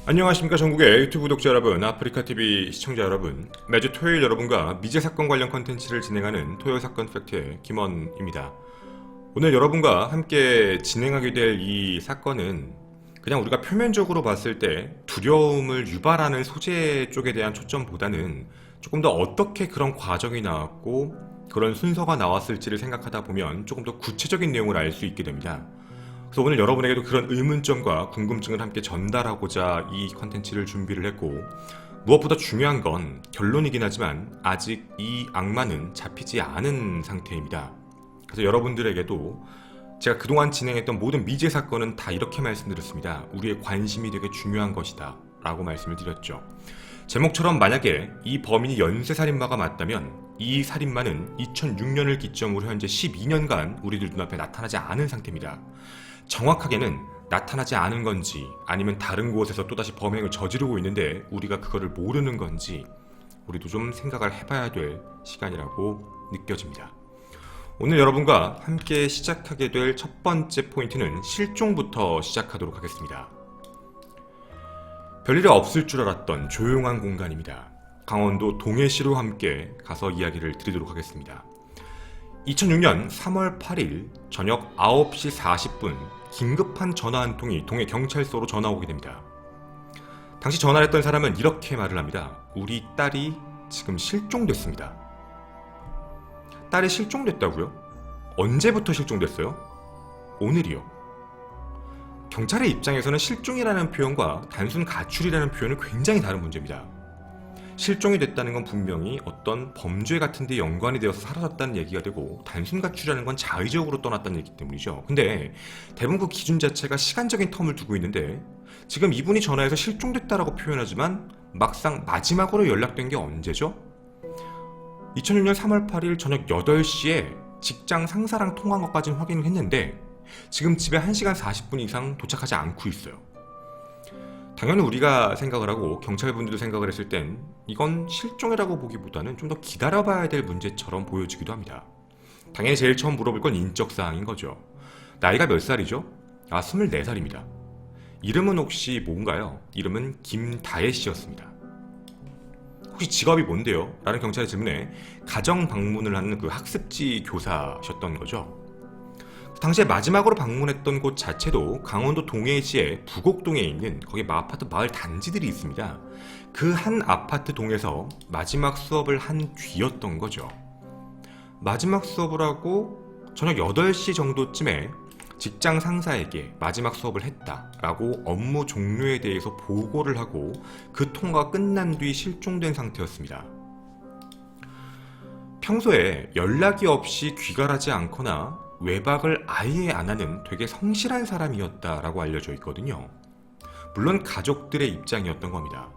안녕하십니까 전국의 유튜브 구독자 여러분, 아프리카TV 시청자 여러분. 매주 토요일 여러분과 미제 사건 관련 컨텐츠를 진행하는 토요사건 팩트의 김원입니다. 오늘 여러분과 함께 진행하게 될 이 사건은 그냥 우리가 표면적으로 봤을 때 두려움을 유발하는 소재 쪽에 대한 초점보다는 조금 더 어떻게 그런 과정이 나왔고 그런 순서가 나왔을지를 생각하다 보면 조금 더 구체적인 내용을 알 수 있게 됩니다. 그래서 오늘 여러분에게도 그런 의문점과 궁금증을 함께 전달하고자 이 컨텐츠를 준비를 했고, 무엇보다 중요한 건 결론이긴 하지만 아직 이 악마는 잡히지 않은 상태입니다. 그래서 여러분들에게도 제가 그동안 진행했던 모든 미제 사건은 다 이렇게 말씀드렸습니다. 우리의 관심이 되게 중요한 것이다 라고 말씀을 드렸죠. 제목처럼 만약에 이 범인이 연쇄살인마가 맞다면 이 살인마는 2006년을 기점으로 현재 12년간 우리들 눈앞에 나타나지 않은 상태입니다. 정확하게는 나타나지 않은 건지 아니면 다른 곳에서 또다시 범행을 저지르고 있는데 우리가 그거를 모르는 건지 우리도 좀 생각을 해봐야 될 시간이라고 느껴집니다. 오늘 여러분과 함께 시작하게 될 첫 번째 포인트는 실종부터 시작하도록 하겠습니다. 별일이 없을 줄 알았던 조용한 공간입니다. 강원도 동해시로 함께 가서 이야기를 드리도록 하겠습니다. 2006년 3월 8일 저녁 9시 40분 긴급한 전화 한 통이 동해 경찰서로 전화 오게 됩니다. 당시 전화를 했던 사람은 이렇게 말을 합니다. 우리 딸이 지금 실종됐습니다. 딸이 실종됐다고요? 언제부터 실종됐어요? 오늘이요. 경찰의 입장에서는 실종이라는 표현과 단순 가출이라는 표현은 굉장히 다른 문제입니다. 실종이 됐다는 건 분명히 어떤 범죄 같은 데 연관이 되어서 사라졌다는 얘기가 되고, 단순 가출이라는 건 자의적으로 떠났다는 얘기 때문이죠. 근데 대부분 그 기준 자체가 시간적인 텀을 두고 있는데, 지금 이분이 전화해서 실종됐다라고 표현하지만 막상 마지막으로 연락된 게 언제죠? 2006년 3월 8일 저녁 8시에 직장 상사랑 통화한 것까지는 확인을 했는데 지금 집에 1시간 40분 이상 도착하지 않고 있어요. 당연히 우리가 생각을 하고 경찰분들도 생각을 했을 땐 이건 실종이라고 보기보다는 좀 더 기다려봐야 될 문제처럼 보여지기도 합니다. 당연히 제일 처음 물어볼 건 인적사항인 거죠. 나이가 몇 살이죠? 24살입니다. 이름은 혹시 뭔가요? 이름은 김다혜 씨였습니다. 혹시 직업이 뭔데요? 라는 경찰의 질문에 가정 방문을 하는 그 학습지 교사셨던 거죠. 당시에 마지막으로 방문했던 곳 자체도 강원도 동해시의 부곡동에 있는 거기 아파트 마을 단지들이 있습니다. 그 한 아파트 동에서 마지막 수업을 한 뒤였던 거죠. 마지막 수업을 하고 저녁 8시 정도쯤에 직장 상사에게 마지막 수업을 했다라고 업무 종료에 대해서 보고를 하고 그 통화가 끝난 뒤 실종된 상태였습니다. 평소에 연락이 없이 귀가하지 않거나 외박을 아예 안 하는 되게 성실한 사람이었다라고 알려져 있거든요. 물론 가족들의 입장이었던 겁니다.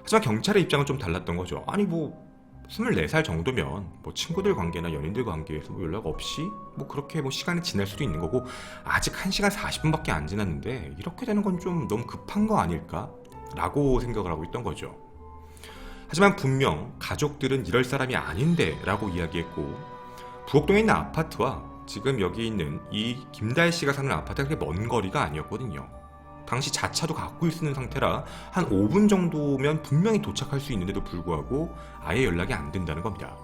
하지만 경찰의 입장은 좀 달랐던 거죠. 아니 24살 정도면 친구들 관계나 연인들 관계에서 연락 없이 그렇게 시간이 지날 수도 있는 거고, 아직 1시간 40분밖에 안 지났는데 이렇게 되는 건 좀 너무 급한 거 아닐까? 라고 생각을 하고 있던 거죠. 하지만 분명 가족들은 이럴 사람이 아닌데 라고 이야기했고, 부곡동에 있는 아파트와 지금 여기 있는 이 김다혜 씨가 사는 아파트가 그렇게 먼 거리가 아니었거든요. 당시 자차도 갖고 있는 상태라 한 5분 정도면 분명히 도착할 수 있는데도 불구하고 아예 연락이 안 된다는 겁니다.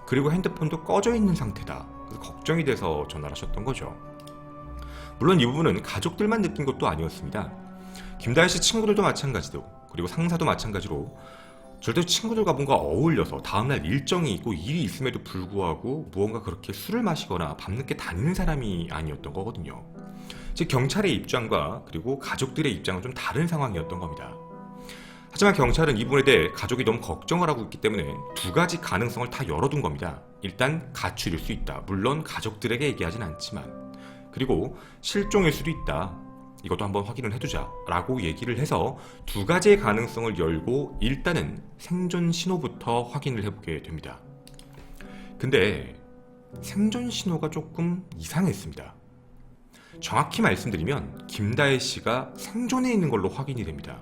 그리고 핸드폰도 꺼져 있는 상태다. 그래서 걱정이 돼서 전화를 하셨던 거죠. 물론 이 부분은 가족들만 느낀 것도 아니었습니다. 김다혜 씨 친구들도 마찬가지로, 그리고 상사도 마찬가지로 절대 친구들과 뭔가 어울려서 다음날 일정이 있고 일이 있음에도 불구하고 무언가 그렇게 술을 마시거나 밤늦게 다니는 사람이 아니었던 거거든요. 즉 경찰의 입장과 그리고 가족들의 입장은 좀 다른 상황이었던 겁니다. 하지만 경찰은 이분에 대해 가족이 너무 걱정을 하고 있기 때문에 두 가지 가능성을 다 열어둔 겁니다. 일단 가출일 수 있다. 물론 가족들에게 얘기하진 않지만. 그리고 실종일 수도 있다. 이것도 한번 확인을 해두자 라고 얘기를 해서 두 가지의 가능성을 열고 일단은 생존 신호부터 확인을 해보게 됩니다. 근데 생존 신호가 조금 이상했습니다. 정확히 말씀드리면 김다혜 씨가 생존해 있는 걸로 확인이 됩니다.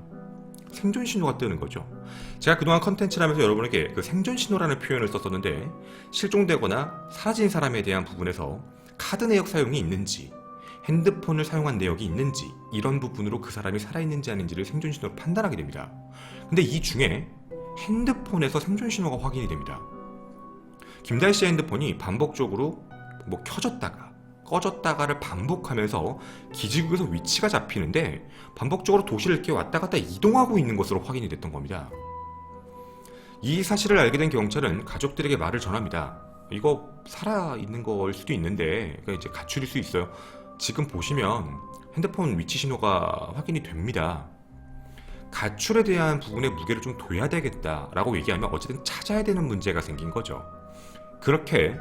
생존 신호가 뜨는 거죠. 제가 그동안 컨텐츠를 하면서 여러분에게 그 생존 신호라는 표현을 썼었는데, 실종되거나 사라진 사람에 대한 부분에서 카드 내역 사용이 있는지, 핸드폰을 사용한 내역이 있는지, 이런 부분으로 그 사람이 살아있는지 아닌지를 생존신호로 판단하게 됩니다. 근데 이 중에 핸드폰에서 생존신호가 확인이 됩니다. 김다혜 씨의 핸드폰이 반복적으로 켜졌다가 꺼졌다가를 반복하면서 기지국에서 위치가 잡히는데 반복적으로 도시를 이렇게 왔다 갔다 이동하고 있는 것으로 확인이 됐던 겁니다. 이 사실을 알게 된 경찰은 가족들에게 말을 전합니다. 이거 살아있는 걸 수도 있는데, 그러니까 이제 가출일 수 있어요. 지금 보시면 핸드폰 위치 신호가 확인이 됩니다. 가출에 대한 부분에 무게를 좀 둬야 되겠다라고 얘기하면 어쨌든 찾아야 되는 문제가 생긴 거죠. 그렇게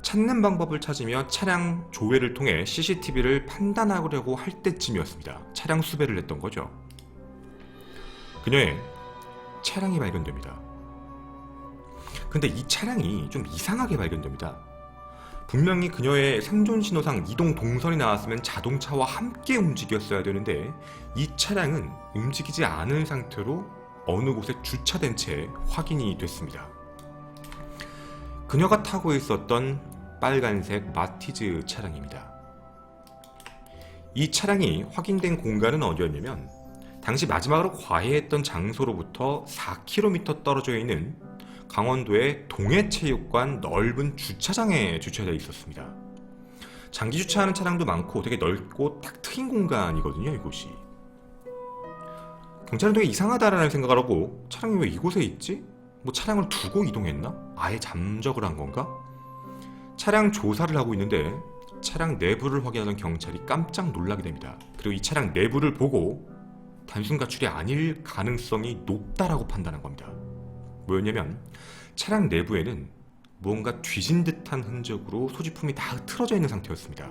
찾는 방법을 찾으며 차량 조회를 통해 CCTV를 판단하려고 할 때쯤이었습니다. 차량 수배를 했던 거죠. 그녀의 차량이 발견됩니다. 근데 이 차량이 좀 이상하게 발견됩니다. 분명히 그녀의 생존신호상 이동 동선이 나왔으면 자동차와 함께 움직였어야 되는데 이 차량은 움직이지 않은 상태로 어느 곳에 주차된 채 확인이 됐습니다. 그녀가 타고 있었던 빨간색 마티즈 차량입니다. 이 차량이 확인된 공간은 어디였냐면 당시 마지막으로 과외했던 장소로부터 4km 떨어져 있는 강원도의 동해체육관 넓은 주차장에 주차되어 있었습니다. 장기 주차하는 차량도 많고 되게 넓고 딱 트인 공간이거든요, 이곳이. 경찰은 되게 이상하다라는 생각을 하고 차량이 왜 이곳에 있지? 차량을 두고 이동했나? 아예 잠적을 한 건가? 차량 조사를 하고 있는데 차량 내부를 확인하던 경찰이 깜짝 놀라게 됩니다. 그리고 이 차량 내부를 보고 단순 가출이 아닐 가능성이 높다라고 판단한 겁니다. 뭐였냐면 차량 내부에는 무언가 뒤진 듯한 흔적으로 소지품이 다 흐트러져 있는 상태였습니다.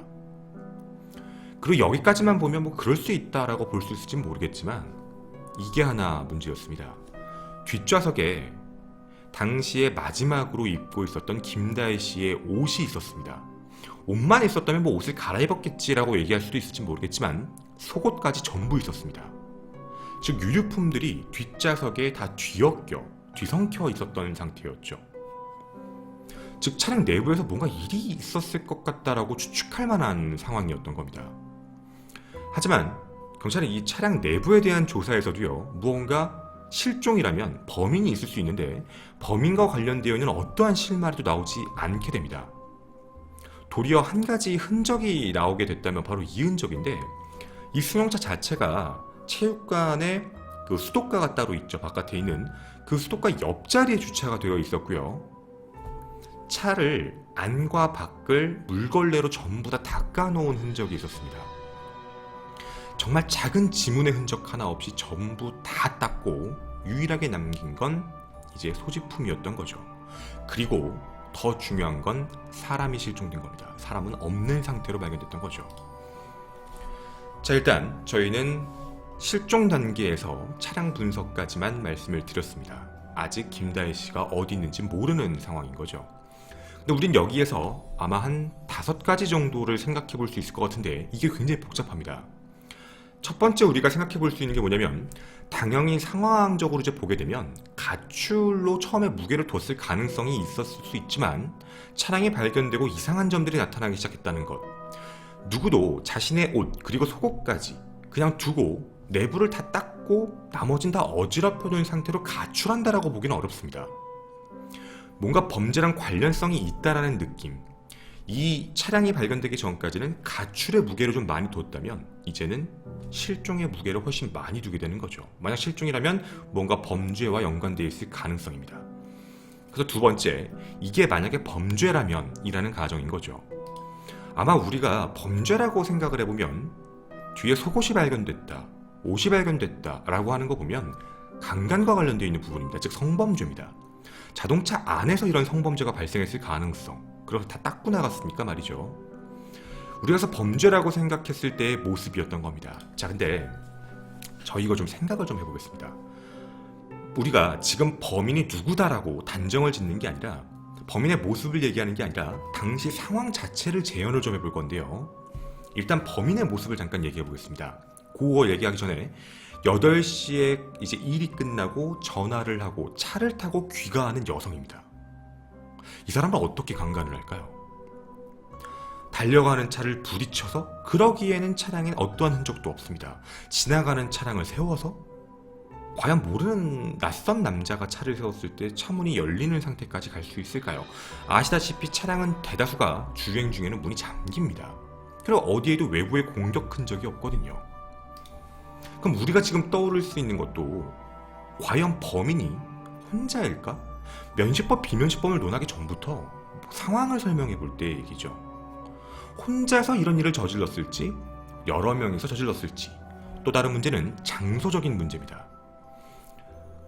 그리고 여기까지만 보면 그럴 수 있다라고 볼 수 있을지는 모르겠지만 이게 하나 문제였습니다. 뒷좌석에 당시에 마지막으로 입고 있었던 김다혜 씨의 옷이 있었습니다. 옷만 있었다면 옷을 갈아입었겠지라고 얘기할 수도 있을지 모르겠지만 속옷까지 전부 있었습니다. 즉 유류품들이 뒷좌석에 다 뒤섞여 있었던 상태였죠. 즉 차량 내부에서 뭔가 일이 있었을 것 같다라고 추측할 만한 상황이었던 겁니다. 하지만 경찰은 이 차량 내부에 대한 조사에서도요, 무언가 실종이라면 범인이 있을 수 있는데 범인과 관련되어 있는 어떠한 실마리도 나오지 않게 됩니다. 도리어 한 가지 흔적이 나오게 됐다면 바로 이 흔적인데, 이 승용차 자체가 체육관에 그 수도가가 따로 있죠. 바깥에 있는 그 수도가 옆자리에 주차가 되어 있었고요. 차를 안과 밖을 물걸레로 전부 다 닦아놓은 흔적이 있었습니다. 정말 작은 지문의 흔적 하나 없이 전부 다 닦고 유일하게 남긴 건 이제 소지품이었던 거죠. 그리고 더 중요한 건 사람이 실종된 겁니다. 사람은 없는 상태로 발견됐던 거죠. 자, 일단 저희는 실종 단계에서 차량 분석까지만 말씀을 드렸습니다. 아직 김다혜 씨가 어디 있는지 모르는 상황인 거죠. 근데 우린 여기에서 아마 한 5가지 정도를 생각해 볼 수 있을 것 같은데 이게 굉장히 복잡합니다. 첫 번째 우리가 생각해 볼 수 있는 게 뭐냐면, 당연히 상황적으로 이제 보게 되면 가출로 처음에 무게를 뒀을 가능성이 있었을 수 있지만 차량이 발견되고 이상한 점들이 나타나기 시작했다는 것. 누구도 자신의 옷 그리고 속옷까지 그냥 두고 내부를 다 닦고 나머진 다 어지럽혀 놓은 상태로 가출한다라고 보기는 어렵습니다. 뭔가 범죄랑 관련성이 있다라는 느낌. 이 차량이 발견되기 전까지는 가출의 무게를 좀 많이 뒀다면 이제는 실종의 무게를 훨씬 많이 두게 되는 거죠. 만약 실종이라면 뭔가 범죄와 연관되어 있을 가능성입니다. 그래서 두 번째, 이게 만약에 범죄라면 이라는 가정인 거죠. 아마 우리가 범죄라고 생각을 해보면 뒤에 속옷이 발견됐다, 옷이 발견됐다 라고 하는 거 보면 강간과 관련되어 있는 부분입니다. 즉 성범죄입니다. 자동차 안에서 이런 성범죄가 발생했을 가능성, 그래서 다 닦고 나갔으니까 말이죠. 우리가 그래서 범죄라고 생각했을 때의 모습이었던 겁니다. 자, 근데 저희 이거 좀 생각을 좀 해보겠습니다. 우리가 지금 범인이 누구다라고 단정을 짓는 게 아니라, 범인의 모습을 얘기하는 게 아니라 당시 상황 자체를 재현을 좀 해볼 건데요. 일단 범인의 모습을 잠깐 얘기해 보겠습니다. 그거 얘기하기 전에 8시에 이제 일이 끝나고 전화를 하고 차를 타고 귀가하는 여성입니다. 이 사람은 어떻게 강간을 할까요? 달려가는 차를 부딪혀서? 그러기에는 차량엔 어떠한 흔적도 없습니다. 지나가는 차량을 세워서? 과연 모르는 낯선 남자가 차를 세웠을 때 차문이 열리는 상태까지 갈 수 있을까요? 아시다시피 차량은 대다수가 주행 중에는 문이 잠깁니다. 그리고 어디에도 외부의 공격 흔적이 없거든요. 그럼 우리가 지금 떠오를 수 있는 것도 과연 범인이 혼자일까? 면식법, 비면식법을 논하기 전부터 상황을 설명해 볼 때의 얘기죠. 혼자서 이런 일을 저질렀을지, 여러 명이서 저질렀을지, 또 다른 문제는 장소적인 문제입니다.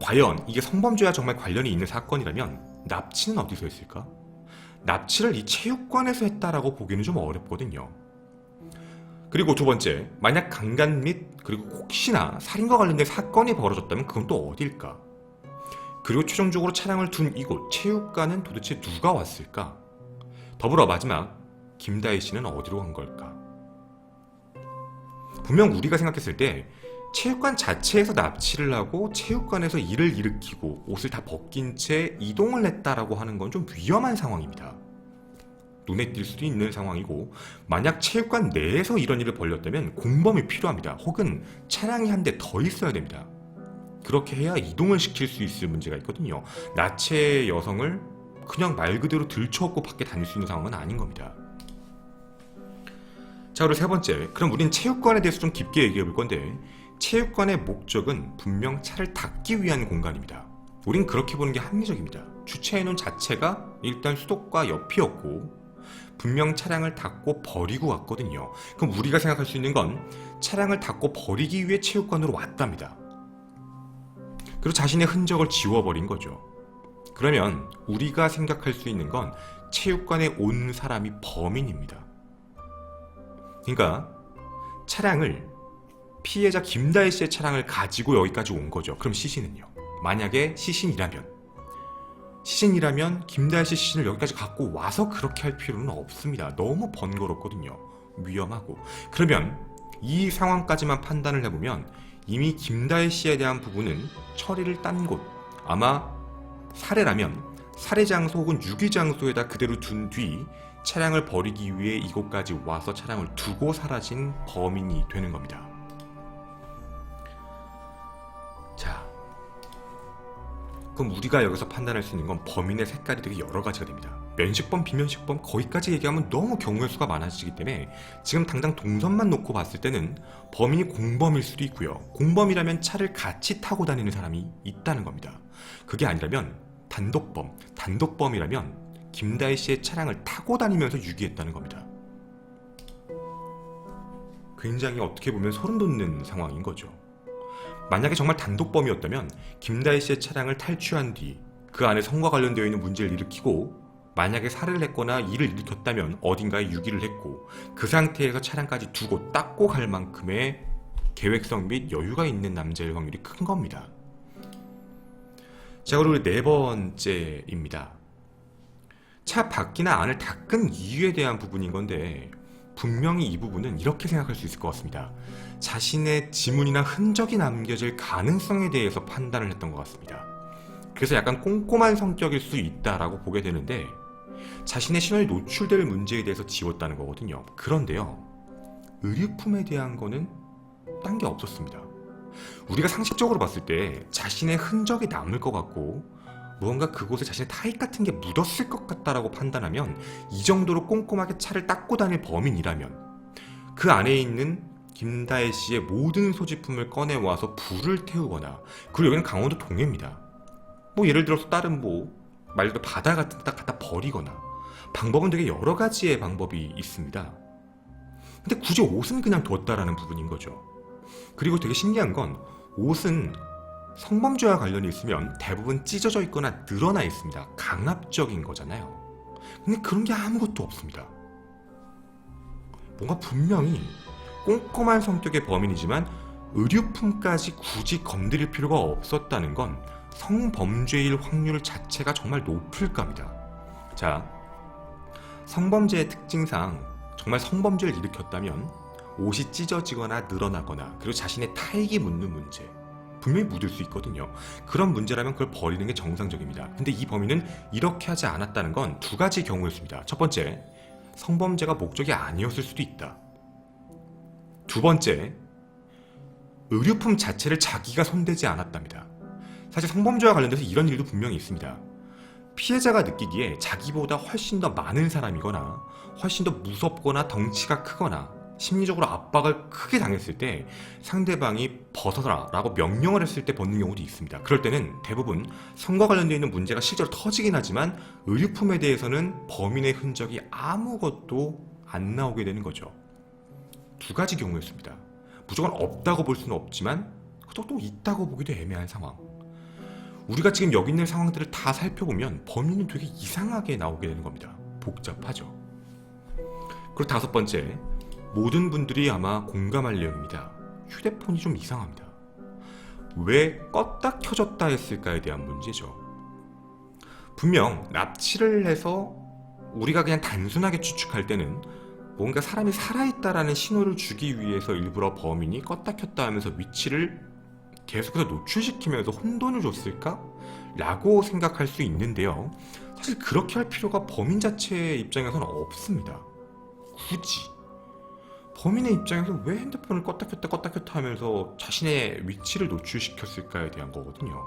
과연 이게 성범죄와 정말 관련이 있는 사건이라면 납치는 어디서 했을까? 납치를 이 체육관에서 했다라고 보기는 좀 어렵거든요. 그리고 두 번째, 만약 강간 및 그리고 혹시나 살인과 관련된 사건이 벌어졌다면 그건 또 어딜까? 그리고 최종적으로 차량을 둔 이곳 체육관은 도대체 누가 왔을까? 더불어 마지막, 김다희 씨는 어디로 간 걸까? 분명 우리가 생각했을 때 체육관 자체에서 납치를 하고 체육관에서 일을 일으키고 옷을 다 벗긴 채 이동을 했다라고 하는 건 좀 위험한 상황입니다. 눈에 띌 수도 있는 상황이고, 만약 체육관 내에서 이런 일을 벌였다면 공범이 필요합니다. 혹은 차량이 한 대 더 있어야 됩니다. 그렇게 해야 이동을 시킬 수 있을 문제가 있거든요. 나체 여성을 그냥 말 그대로 들쳐업고 밖에 다닐 수 있는 상황은 아닌 겁니다. 자, 그리고 세 번째, 그럼 우린 체육관에 대해서 좀 깊게 얘기해 볼 건데, 체육관의 목적은 분명 차를 닦기 위한 공간입니다. 우린 그렇게 보는 게 합리적입니다. 주차해놓은 자체가 일단 수도과 옆이었고 분명 차량을 닦고 버리고 왔거든요. 그럼 우리가 생각할 수 있는 건 차량을 닦고 버리기 위해 체육관으로 왔답니다. 그리고 자신의 흔적을 지워버린 거죠. 그러면 우리가 생각할 수 있는 건 체육관에 온 사람이 범인입니다. 그러니까 차량을, 피해자 김다희 씨의 차량을 가지고 여기까지 온 거죠. 그럼 시신은요? 만약에 시신이라면 김다희 씨 시신을 여기까지 갖고 와서 그렇게 할 필요는 없습니다. 너무 번거롭거든요. 위험하고. 그러면 이 상황까지만 판단을 해보면 이미 김다희 씨에 대한 부분은 처리를 딴 곳, 아마 살해라면 살해 장소 혹은 유기 장소에다 그대로 둔 뒤 차량을 버리기 위해 이곳까지 와서 차량을 두고 사라진 범인이 되는 겁니다. 자, 그럼 우리가 여기서 판단할 수 있는 건 범인의 색깔이 되게 여러 가지가 됩니다. 면식범, 비면식범, 거기까지 얘기하면 너무 경우의 수가 많아지기 때문에 지금 당장 동선만 놓고 봤을 때는 범인이 공범일 수도 있고요. 공범이라면 차를 같이 타고 다니는 사람이 있다는 겁니다. 그게 아니라면 단독범이라면 김다희 씨의 차량을 타고 다니면서 유기했다는 겁니다. 굉장히 어떻게 보면 소름 돋는 상황인 거죠. 만약에 정말 단독범이었다면 김다희 씨의 차량을 탈취한 뒤 그 안에 성과 관련되어 있는 문제를 일으키고, 만약에 살해를 했거나 일을 일으켰다면 어딘가에 유기를 했고 그 상태에서 차량까지 두고 닦고 갈 만큼의 계획성 및 여유가 있는 남자일 확률이 큰 겁니다. 자, 그리고 네 번째입니다. 차 밖이나 안을 닦은 이유에 대한 부분인 건데, 분명히 이 부분은 이렇게 생각할 수 있을 것 같습니다. 자신의 지문이나 흔적이 남겨질 가능성에 대해서 판단을 했던 것 같습니다. 그래서 약간 꼼꼼한 성격일 수 있다라고 보게 되는데, 자신의 신원이 노출될 문제에 대해서 지웠다는 거거든요. 그런데요, 의류품에 대한 거는 딴 게 없었습니다. 우리가 상식적으로 봤을 때 자신의 흔적이 남을 것 같고 무언가 그곳에 자신의 타액 같은 게 묻었을 것 같다라고 판단하면, 이 정도로 꼼꼼하게 차를 닦고 다닐 범인이라면 그 안에 있는 김다혜 씨의 모든 소지품을 꺼내와서 불을 태우거나, 그리고 여기는 강원도 동해입니다. 예를 들어서 다른 말 그대로 바다 같은 데다 갖다 버리거나, 방법은 되게 여러 가지의 방법이 있습니다. 근데 굳이 옷은 그냥 뒀다라는 부분인 거죠. 그리고 되게 신기한 건, 옷은 성범죄와 관련이 있으면 대부분 찢어져 있거나 늘어나 있습니다. 강압적인 거잖아요. 근데 그런 게 아무것도 없습니다. 뭔가 분명히 꼼꼼한 성격의 범인이지만 의류품까지 굳이 건드릴 필요가 없었다는 건 성범죄일 확률 자체가 정말 높을 겁니다. 자, 성범죄의 특징상 정말 성범죄를 일으켰다면 옷이 찢어지거나 늘어나거나, 그리고 자신의 타액이 묻는 문제, 분명히 묻을 수 있거든요. 그런 문제라면 그걸 버리는 게 정상적입니다. 근데 이 범인은 이렇게 하지 않았다는 건 두 가지 경우였습니다. 첫 번째, 성범죄가 목적이 아니었을 수도 있다. 두 번째, 의류품 자체를 자기가 손대지 않았답니다. 사실 성범죄와 관련돼서 이런 일도 분명히 있습니다. 피해자가 느끼기에 자기보다 훨씬 더 많은 사람이거나 훨씬 더 무섭거나 덩치가 크거나 심리적으로 압박을 크게 당했을 때 상대방이 벗어라 라고 명령을 했을 때 벗는 경우도 있습니다. 그럴 때는 대부분 성과 관련되어 있는 문제가 실제로 터지긴 하지만 의류품에 대해서는 범인의 흔적이 아무것도 안 나오게 되는 거죠. 두 가지 경우였습니다. 무조건 없다고 볼 수는 없지만 또 있다고 보기도 애매한 상황. 우리가 지금 여기 있는 상황들을 다 살펴보면 범인은 되게 이상하게 나오게 되는 겁니다. 복잡하죠. 그리고 다섯 번째, 모든 분들이 아마 공감할 내용입니다. 휴대폰이 좀 이상합니다. 왜 껐다 켜졌다 했을까에 대한 문제죠. 분명 납치를 해서 우리가 그냥 단순하게 추측할 때는 뭔가 사람이 살아있다라는 신호를 주기 위해서 일부러 범인이 껐다 켰다 하면서 위치를 계속해서 노출시키면서 혼돈을 줬을까? 라고 생각할 수 있는데요. 사실 그렇게 할 필요가 범인 자체의 입장에서는 없습니다. 굳이. 범인의 입장에서 왜 핸드폰을 껐다 켰다 하면서 자신의 위치를 노출시켰을까에 대한 거거든요.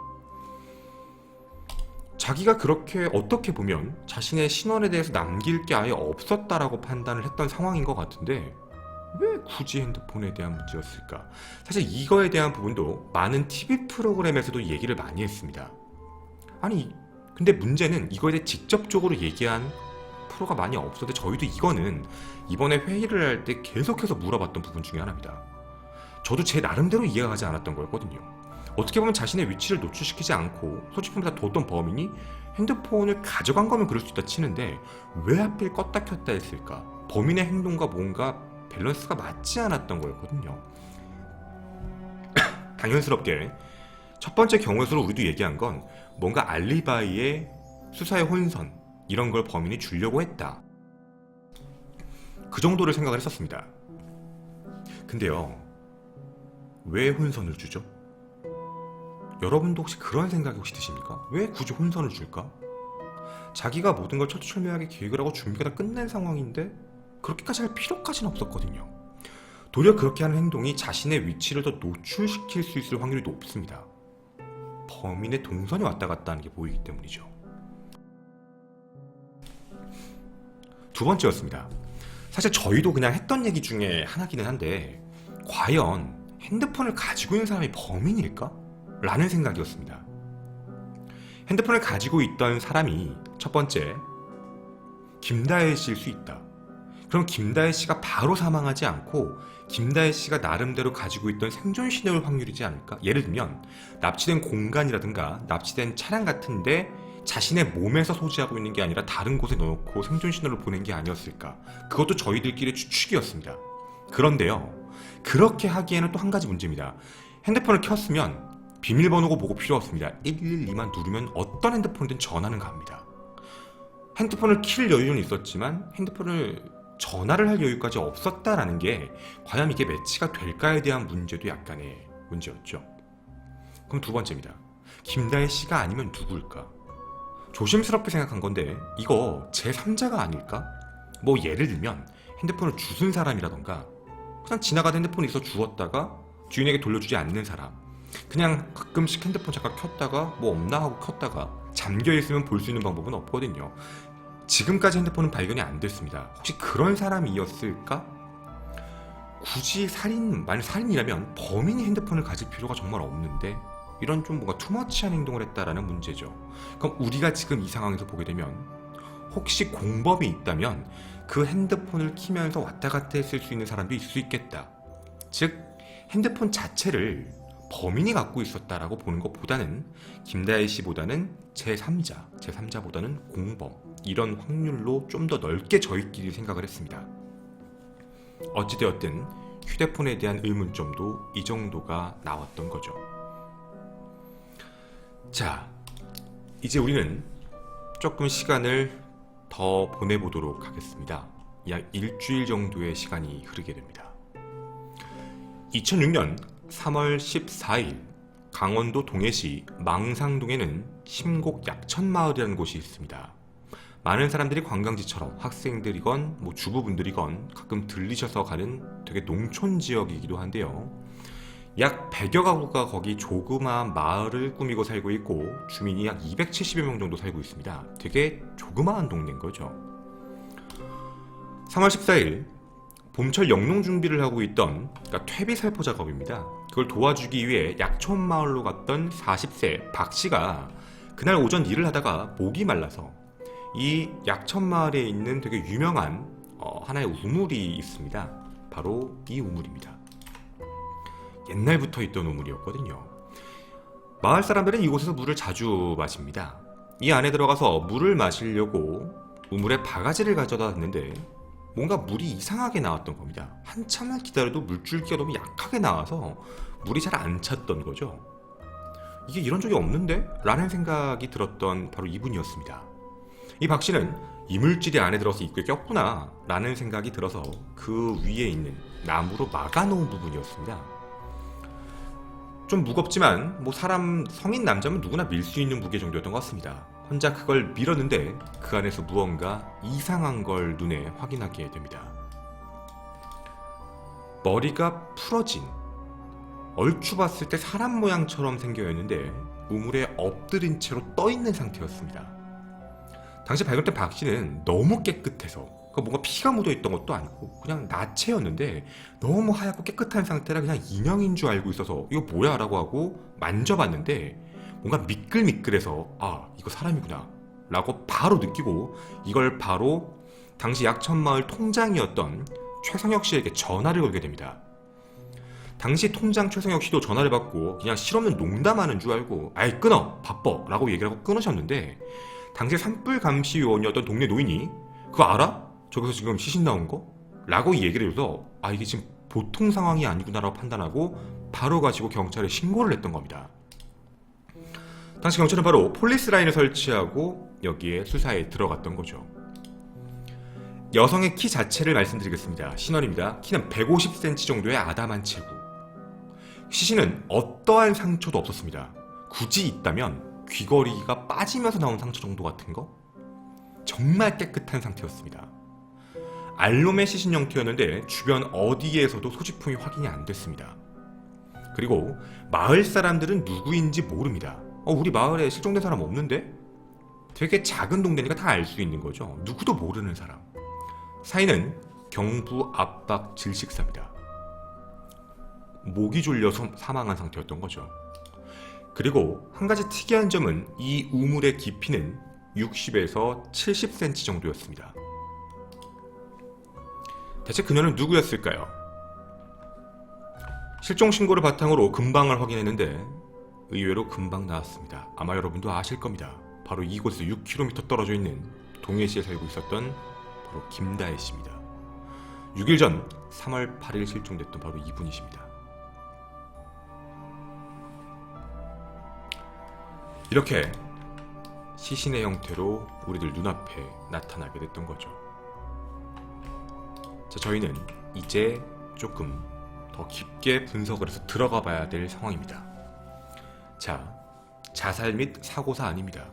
자기가 그렇게 어떻게 보면 자신의 신원에 대해서 남길 게 아예 없었다라고 판단을 했던 상황인 것 같은데 왜 굳이 핸드폰에 대한 문제였을까? 사실 이거에 대한 부분도 많은 TV 프로그램에서도 얘기를 많이 했습니다. 아니 근데 문제는 이거에 대해 직접적으로 얘기한 프로가 많이 없었는데 저희도 이거는 이번에 회의를 할 때 계속해서 물어봤던 부분 중에 하나입니다. 저도 제 나름대로 이해가 가지 않았던 거였거든요. 어떻게 보면 자신의 위치를 노출시키지 않고 소지품을 다 뒀던 범인이 핸드폰을 가져간 거면 그럴 수 있다 치는데 왜 하필 껐다 켰다 했을까? 범인의 행동과 뭔가 밸런스가 맞지 않았던 거였거든요. 당연스럽게 첫 번째 경우에서 우리도 얘기한 건 뭔가 알리바이의 수사의 혼선 이런 걸 범인이 주려고 했다. 그 정도를 생각을 했었습니다. 근데요, 왜 혼선을 주죠? 여러분도 혹시 그런 생각이 혹시 드십니까? 왜 굳이 혼선을 줄까? 자기가 모든 걸 철두철미하게 계획을 하고 준비가 다 끝낸 상황인데 그렇게까지 할 필요까지는 없었거든요. 도리어 그렇게 하는 행동이 자신의 위치를 더 노출시킬 수 있을 확률이 높습니다. 범인의 동선이 왔다 갔다 하는 게 보이기 때문이죠. 두 번째였습니다. 사실 저희도 그냥 했던 얘기 중에 하나기는 한데 과연 핸드폰을 가지고 있는 사람이 범인일까? 라는 생각이었습니다. 핸드폰을 가지고 있던 사람이 첫 번째, 김다혜 씨일 수 있다. 그럼 김다혜 씨가 바로 사망하지 않고 김다혜 씨가 나름대로 가지고 있던 생존 신호일 확률이지 않을까? 예를 들면 납치된 공간이라든가 납치된 차량 같은데 자신의 몸에서 소지하고 있는 게 아니라 다른 곳에 넣어놓고 생존 신호를 보낸 게 아니었을까? 그것도 저희들끼리 추측이었습니다. 그런데요, 그렇게 하기에는 또 한 가지 문제입니다. 핸드폰을 켰으면 비밀번호고 뭐고 필요 없습니다. 112만 누르면 어떤 핸드폰이든 전화는 갑니다. 핸드폰을 킬 여유는 있었지만 핸드폰을 전화를 할 여유까지 없었다라는 게 과연 이게 매치가 될까에 대한 문제도 약간의 문제였죠. 그럼 두 번째입니다. 김다혜 씨가 아니면 누구일까? 조심스럽게 생각한 건데 이거 제3자가 아닐까? 뭐 예를 들면 핸드폰을 주운 사람이라던가 그냥 지나가던 핸드폰이 있어 주웠다가 주인에게 돌려주지 않는 사람, 그냥 가끔씩 핸드폰 잠깐 켰다가 뭐 없나 하고 켰다가 잠겨있으면 볼 수 있는 방법은 없거든요. 지금까지 핸드폰은 발견이 안 됐습니다. 혹시 그런 사람이었을까? 굳이 만약 살인이라면 범인이 핸드폰을 가질 필요가 정말 없는데 이런 좀 뭔가 투머치한 행동을 했다라는 문제죠. 그럼 우리가 지금 이 상황에서 보게 되면 혹시 공범이 있다면 그 핸드폰을 키면서 왔다 갔다 했을 수 있는 사람도 있을 수 있겠다. 즉 핸드폰 자체를 범인이 갖고 있었다라고 보는 것보다는 김다혜 씨보다는 제3자보다는 공범, 이런 확률로 좀 더 넓게 저희끼리 생각을 했습니다. 어찌되었든 휴대폰에 대한 의문점도 이 정도가 나왔던 거죠. 자, 이제 우리는 조금 시간을 더 보내보도록 하겠습니다. 약 일주일 정도의 시간이 흐르게 됩니다. 2006년 3월 14일 강원도 동해시 망상동에는 심곡 약천마을이라는 곳이 있습니다. 많은 사람들이 관광지처럼 학생들이건 뭐 주부분들이건 가끔 들리셔서 가는 되게 농촌 지역이기도 한데요. 약 100여 가구가 거기 조그마한 마을을 꾸미고 살고 있고 주민이 약 270여 명 정도 살고 있습니다. 되게 조그마한 동네인 거죠. 3월 14일 봄철 영농 준비를 하고 있던 퇴비살포 작업입니다. 그걸 도와주기 위해 약촌마을로 갔던 40세 박씨가 그날 오전 일을 하다가 목이 말라서 이 약촌마을에 있는 되게 유명한 하나의 우물이 있습니다. 바로 이 우물입니다. 옛날부터 있던 우물이었거든요. 마을 사람들은 이곳에서 물을 자주 마십니다. 이 안에 들어가서 물을 마시려고 우물에 바가지를 가져다 댔는데 뭔가 물이 이상하게 나왔던 겁니다. 한참을 기다려도 물줄기가 너무 약하게 나와서 물이 잘 안 찼던 거죠. 이게 이런 적이 없는데? 라는 생각이 들었던 바로 이분이었습니다. 이 박씨는 이물질이 안에 들어서 입구에 꼈구나 라는 생각이 들어서 그 위에 있는 나무로 막아놓은 부분이었습니다. 좀 무겁지만 뭐 사람 성인 남자면 누구나 밀 수 있는 무게 정도였던 것 같습니다. 혼자 그걸 밀었는데 그 안에서 무언가 이상한 걸 눈에 확인하게 됩니다. 머리가 풀어진, 얼추 봤을 때 사람 모양처럼 생겨있는데 우물에 엎드린 채로 떠있는 상태였습니다. 당시 발견된 박씨는 너무 깨끗해서 뭔가 피가 묻어있던 것도 아니고 그냥 나체였는데 너무 하얗고 깨끗한 상태라 그냥 인형인 줄 알고 있어서 이거 뭐야? 라고 하고 만져봤는데 뭔가 미끌미끌해서 아 이거 사람이구나 라고 바로 느끼고 이걸 바로 당시 약천마을 통장이었던 최성혁 씨에게 전화를 걸게 됩니다. 당시 통장 최성혁 씨도 전화를 받고 그냥 실없는 농담하는 줄 알고 아이 끊어 바빠 라고 얘기를 하고 끊으셨는데 당시 산불감시요원이었던 동네 노인이 그거 알아? 저기서 지금 시신 나온 거? 라고 얘기를 해서 아 이게 지금 보통 상황이 아니구나 라고 판단하고 바로 가지고 경찰에 신고를 했던 겁니다. 당시 경찰은 바로 폴리스 라인을 설치하고 여기에 수사에 들어갔던 거죠. 여성의 키 자체를 말씀드리겠습니다. 신원입니다. 키는 150cm 정도의 아담한 체구. 시신은 어떠한 상처도 없었습니다. 굳이 있다면 귀걸이가 빠지면서 나온 상처 정도 같은 거? 정말 깨끗한 상태였습니다. 알몸의 시신 형태였는데 주변 어디에서도 소지품이 확인이 안 됐습니다. 그리고 마을 사람들은 누구인지 모릅니다. 우리 마을에 실종된 사람 없는데? 되게 작은 동네니까 다 알 수 있는 거죠. 누구도 모르는 사람. 사인은 경부 압박 질식사입니다. 목이 졸려서 사망한 상태였던 거죠. 그리고 한 가지 특이한 점은 이 우물의 깊이는 60에서 70cm 정도였습니다. 대체 그녀는 누구였을까요? 실종 신고를 바탕으로 근방을 확인했는데 의외로 금방 나왔습니다. 아마 여러분도 아실 겁니다. 바로 이곳에서 6km 떨어져 있는 동해시에 살고 있었던 바로 김다혜 씨입니다. 6일 전 3월 8일 실종됐던 바로 이분이십니다. 이렇게 시신의 형태로 우리들 눈앞에 나타나게 됐던 거죠. 자, 저희는 이제 조금 더 깊게 분석을 해서 들어가 봐야 될 상황입니다. 자, 자살 및 사고사 아닙니다.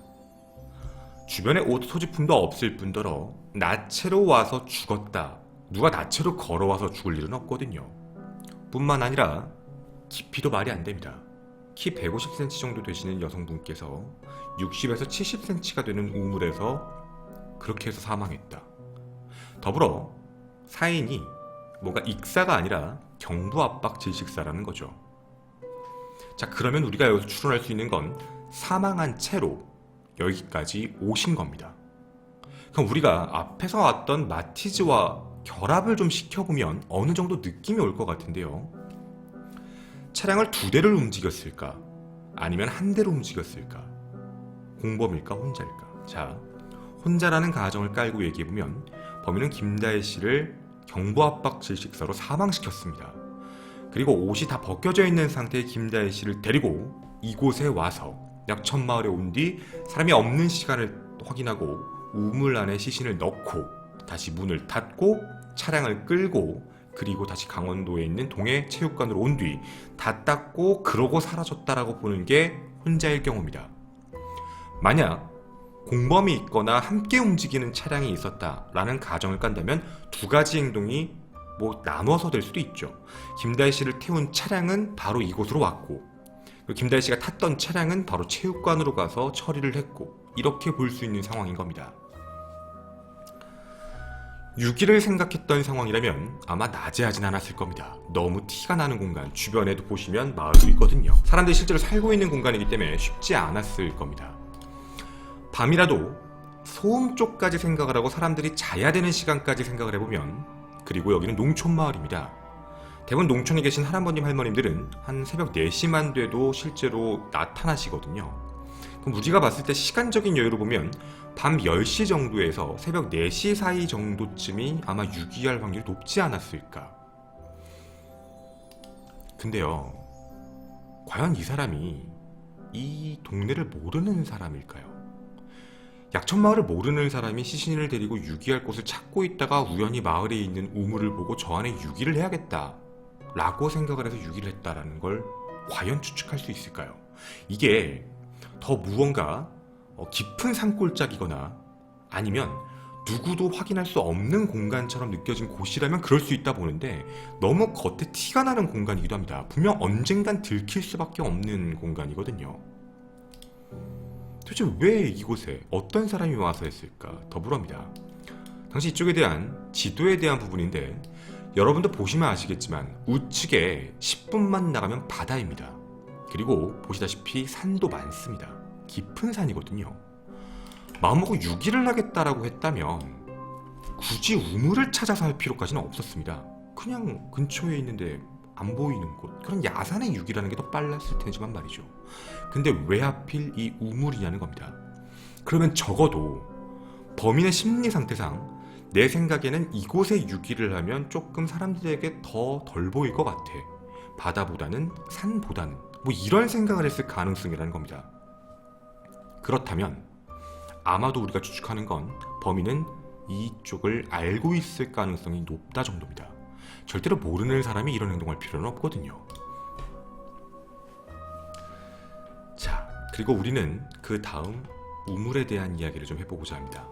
주변에 옷 소지품도 없을 뿐더러 나체로 와서 죽었다. 누가 나체로 걸어와서 죽을 일은 없거든요. 뿐만 아니라 깊이도 말이 안 됩니다. 키 150cm 정도 되시는 여성분께서 60에서 70cm가 되는 우물에서 그렇게 해서 사망했다. 더불어 사인이 뭔가 익사가 아니라 경부압박 질식사라는 거죠. 자, 그러면 우리가 여기서 추론할 수 있는 건 사망한 채로 여기까지 오신 겁니다. 그럼 우리가 앞에서 왔던 마티즈와 결합을 좀 시켜보면 어느 정도 느낌이 올 것 같은데요. 차량을 2대를 움직였을까? 아니면 1대로 움직였을까? 공범일까? 혼자일까? 자, 혼자라는 가정을 깔고 얘기해보면 범인은 김다혜 씨를 경부압박 질식사로 사망시켰습니다. 그리고 옷이 다 벗겨져 있는 상태의 김다혜 씨를 데리고 이곳에 와서 약천마을에 온 뒤 사람이 없는 시간을 확인하고 우물 안에 시신을 넣고 다시 문을 닫고 차량을 끌고 그리고 다시 강원도에 있는 동해 체육관으로 온 뒤 다 닦고 그러고 사라졌다라고 보는 게 혼자일 경우입니다. 만약 공범이 있거나 함께 움직이는 차량이 있었다라는 가정을 깐다면 두 가지 행동이 나눠서 될 수도 있죠. 김다희 씨를 태운 차량은 바로 이곳으로 왔고, 김다희 씨가 탔던 차량은 바로 체육관으로 가서 처리를 했고, 이렇게 볼 수 있는 상황인 겁니다. 유기를 생각했던 상황이라면 아마 나제하진 않았을 겁니다. 너무 티가 나는 공간, 주변에도 보시면 마을도 있거든요. 사람들이 실제로 살고 있는 공간이기 때문에 쉽지 않았을 겁니다. 밤이라도 소음 쪽까지 생각을 하고 사람들이 자야 되는 시간까지 생각을 해보면, 그리고 여기는 농촌 마을입니다. 대부분 농촌에 계신 할아버님 할머님들은 한 새벽 4시만 돼도 실제로 나타나시거든요. 그럼 우리가 봤을 때 시간적인 여유로 보면 밤 10시 정도에서 새벽 4시 사이 정도쯤이 아마 유기할 확률이 높지 않았을까. 근데요, 과연 이 사람이 이 동네를 모르는 사람일까요? 약천마을을 모르는 사람이 시신을 데리고 유기할 곳을 찾고 있다가 우연히 마을에 있는 우물을 보고 저 안에 유기를 해야겠다 라고 생각을 해서 유기를 했다라는 걸 과연 추측할 수 있을까요? 이게 더 무언가 깊은 산골짜기거나 아니면 누구도 확인할 수 없는 공간처럼 느껴진 곳이라면 그럴 수 있다 보는데, 너무 겉에 티가 나는 공간이기도 합니다. 분명 언젠간 들킬 수밖에 없는 공간이거든요. 도대체 왜 이곳에 어떤 사람이 와서 했을까? 더불어입니다. 당시 이쪽에 대한 지도에 대한 부분인데, 여러분도 보시면 아시겠지만 우측에 10분만 나가면 바다입니다. 그리고 보시다시피 산도 많습니다. 깊은 산이거든요. 마음먹고 유기를 하겠다라고 했다면 굳이 우물을 찾아서 할 필요까지는 없었습니다. 그냥 근처에 있는데 안 보이는 곳, 그런 야산의 유기라는 게 더 빨랐을 테지만 말이죠. 근데 왜 하필 이 우물이냐는 겁니다. 그러면 적어도 범인의 심리 상태상 내 생각에는 이곳에 유기를 하면 조금 사람들에게 더 덜 보일 것 같아. 바다보다는 산보다는, 이런 생각을 했을 가능성이라는 겁니다. 그렇다면 아마도 우리가 추측하는 건 범인은 이쪽을 알고 있을 가능성이 높다 정도입니다. 절대로 모르는 사람이 이런 행동할 필요는 없거든요. 자, 그리고 우리는 그 다음 우물에 대한 이야기를 좀 해보고자 합니다.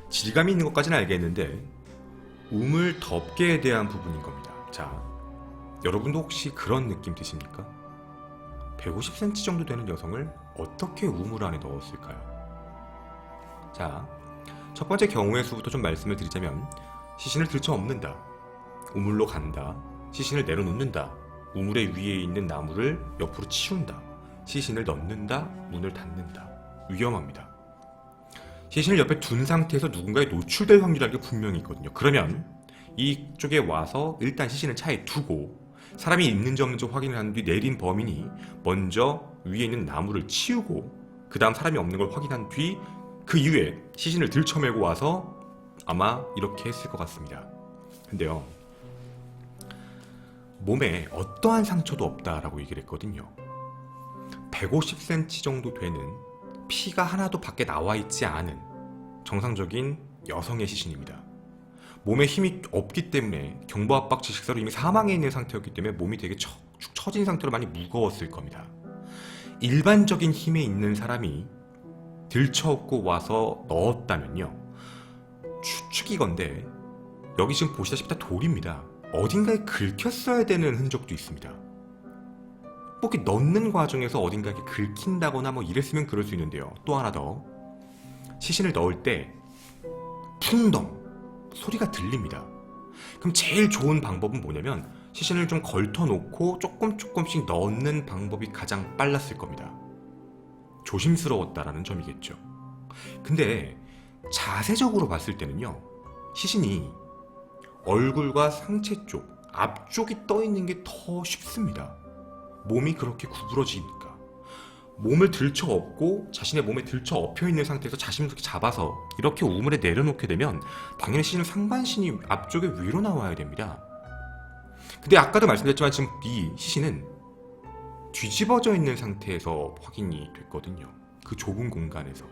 질감이 있는 것까지는 알겠는데 우물 덮개에 대한 부분인 겁니다. 자, 여러분도 혹시 그런 느낌 드십니까? 150cm 정도 되는 여성을 어떻게 우물 안에 넣었을까요? 자, 첫 번째 경우의 수부터 좀 말씀을 드리자면, 시신을 들쳐 엎는다, 우물로 간다, 시신을 내려놓는다, 우물의 위에 있는 나무를 옆으로 치운다, 시신을 넣는다, 문을 닫는다. 위험합니다. 시신을 옆에 둔 상태에서 누군가에 노출될 확률이라는 게 분명히 있거든요. 그러면 이쪽에 와서 일단 시신을 차에 두고 사람이 있는지 없는지 확인을 한 뒤 내린 범인이 먼저 위에 있는 나무를 치우고 그 다음 사람이 없는 걸 확인한 뒤 그 이후에 시신을 들쳐매고 와서 아마 이렇게 했을 것 같습니다. 근데요, 몸에 어떠한 상처도 없다라고 얘기를 했거든요. 150cm 정도 되는 피가 하나도 밖에 나와 있지 않은 정상적인 여성의 시신입니다. 몸에 힘이 없기 때문에 경부압박 질식사로 이미 사망해 있는 상태였기 때문에 몸이 되게 축 처진 상태로 많이 무거웠을 겁니다. 일반적인 힘에 있는 사람이 들쳐업고 와서 넣었다면요, 추측이건데 여기 지금 보시다시피 다 돌입니다. 어딘가에 긁혔어야 되는 흔적도 있습니다. 이렇게 넣는 과정에서 어딘가에 긁힌다거나 이랬으면 그럴 수 있는데요. 또 하나 더, 시신을 넣을 때 풍덩 소리가 들립니다. 그럼 제일 좋은 방법은 뭐냐면 시신을 좀 걸터놓고 조금씩 넣는 방법이 가장 빨랐을 겁니다. 조심스러웠다라는 점이겠죠. 근데 자세적으로 봤을 때는요, 시신이 얼굴과 상체 쪽, 앞쪽이 떠있는 게 더 쉽습니다. 몸이 그렇게 구부러지니까. 몸을 들쳐 업고 자신의 몸에 들쳐 엎여 있는 상태에서 자신을 이렇게 잡아서 이렇게 우물에 내려놓게 되면 당연히 시신은 상반신이 앞쪽에 위로 나와야 됩니다. 근데 아까도 말씀드렸지만 지금 이 시신은 뒤집어져 있는 상태에서 확인이 됐거든요. 그 좁은 공간에서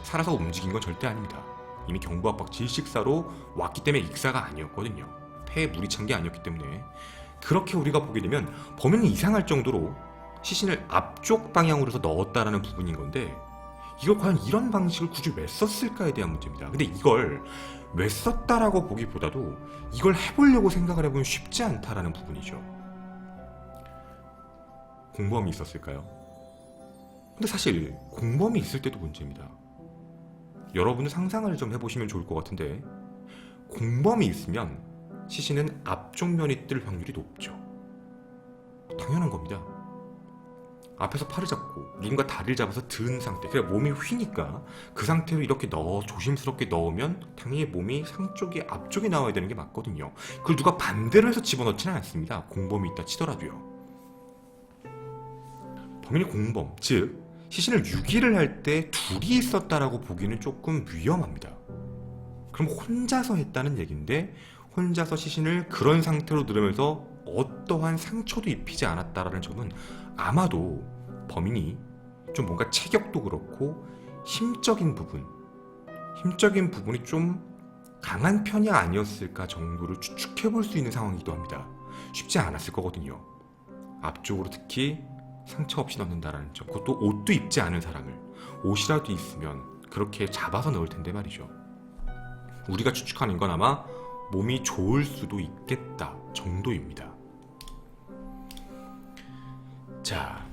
살아서 움직인 건 절대 아닙니다. 이미 경부압박 질식사로 왔기 때문에 익사가 아니었거든요. 폐에 물이 찬 게 아니었기 때문에. 그렇게 우리가 보게 되면 범인이 이상할 정도로 시신을 앞쪽 방향으로 해서 넣었다라는 부분인 건데, 이걸 과연 이런 방식을 굳이 왜 썼을까에 대한 문제입니다. 근데 이걸 왜 썼다라고 보기보다도 이걸 해보려고 생각을 해보면 쉽지 않다라는 부분이죠. 공범이 있었을까요? 근데 사실 공범이 있을 때도 문제입니다. 여러분은 상상을 좀 해보시면 좋을 것 같은데, 공범이 있으면 시신은 앞쪽 면이 뜰 확률이 높죠. 당연한 겁니다. 앞에서 팔을 잡고 누군가 다리를 잡아서 든 상태, 그러니까 몸이 휘니까 그 상태로 이렇게 조심스럽게 넣으면 당연히 몸이 상 쪽이 앞쪽에 나와야 되는 게 맞거든요. 그걸 누가 반대로 해서 집어넣지는 않습니다. 공범이 있다 치더라도요. 범인이 공범, 즉 시신을 유기를 할 때 둘이 있었다라고 보기는 조금 위험합니다. 그럼 혼자서 했다는 얘기인데, 혼자서 시신을 그런 상태로 누르면서 어떠한 상처도 입히지 않았다라는 점은 아마도 범인이 좀 뭔가 체격도 그렇고 힘적인 부분이 좀 강한 편이 아니었을까 정도를 추측해 볼 수 있는 상황이기도 합니다. 쉽지 않았을 거거든요. 앞쪽으로 특히 상처 없이 넣는다라는 점, 그것도 옷도 입지 않은 사람을, 옷이라도 있으면 그렇게 잡아서 넣을 텐데 말이죠. 우리가 추측하는 건 아마 몸이 좋을 수도 있겠다 정도입니다. 자,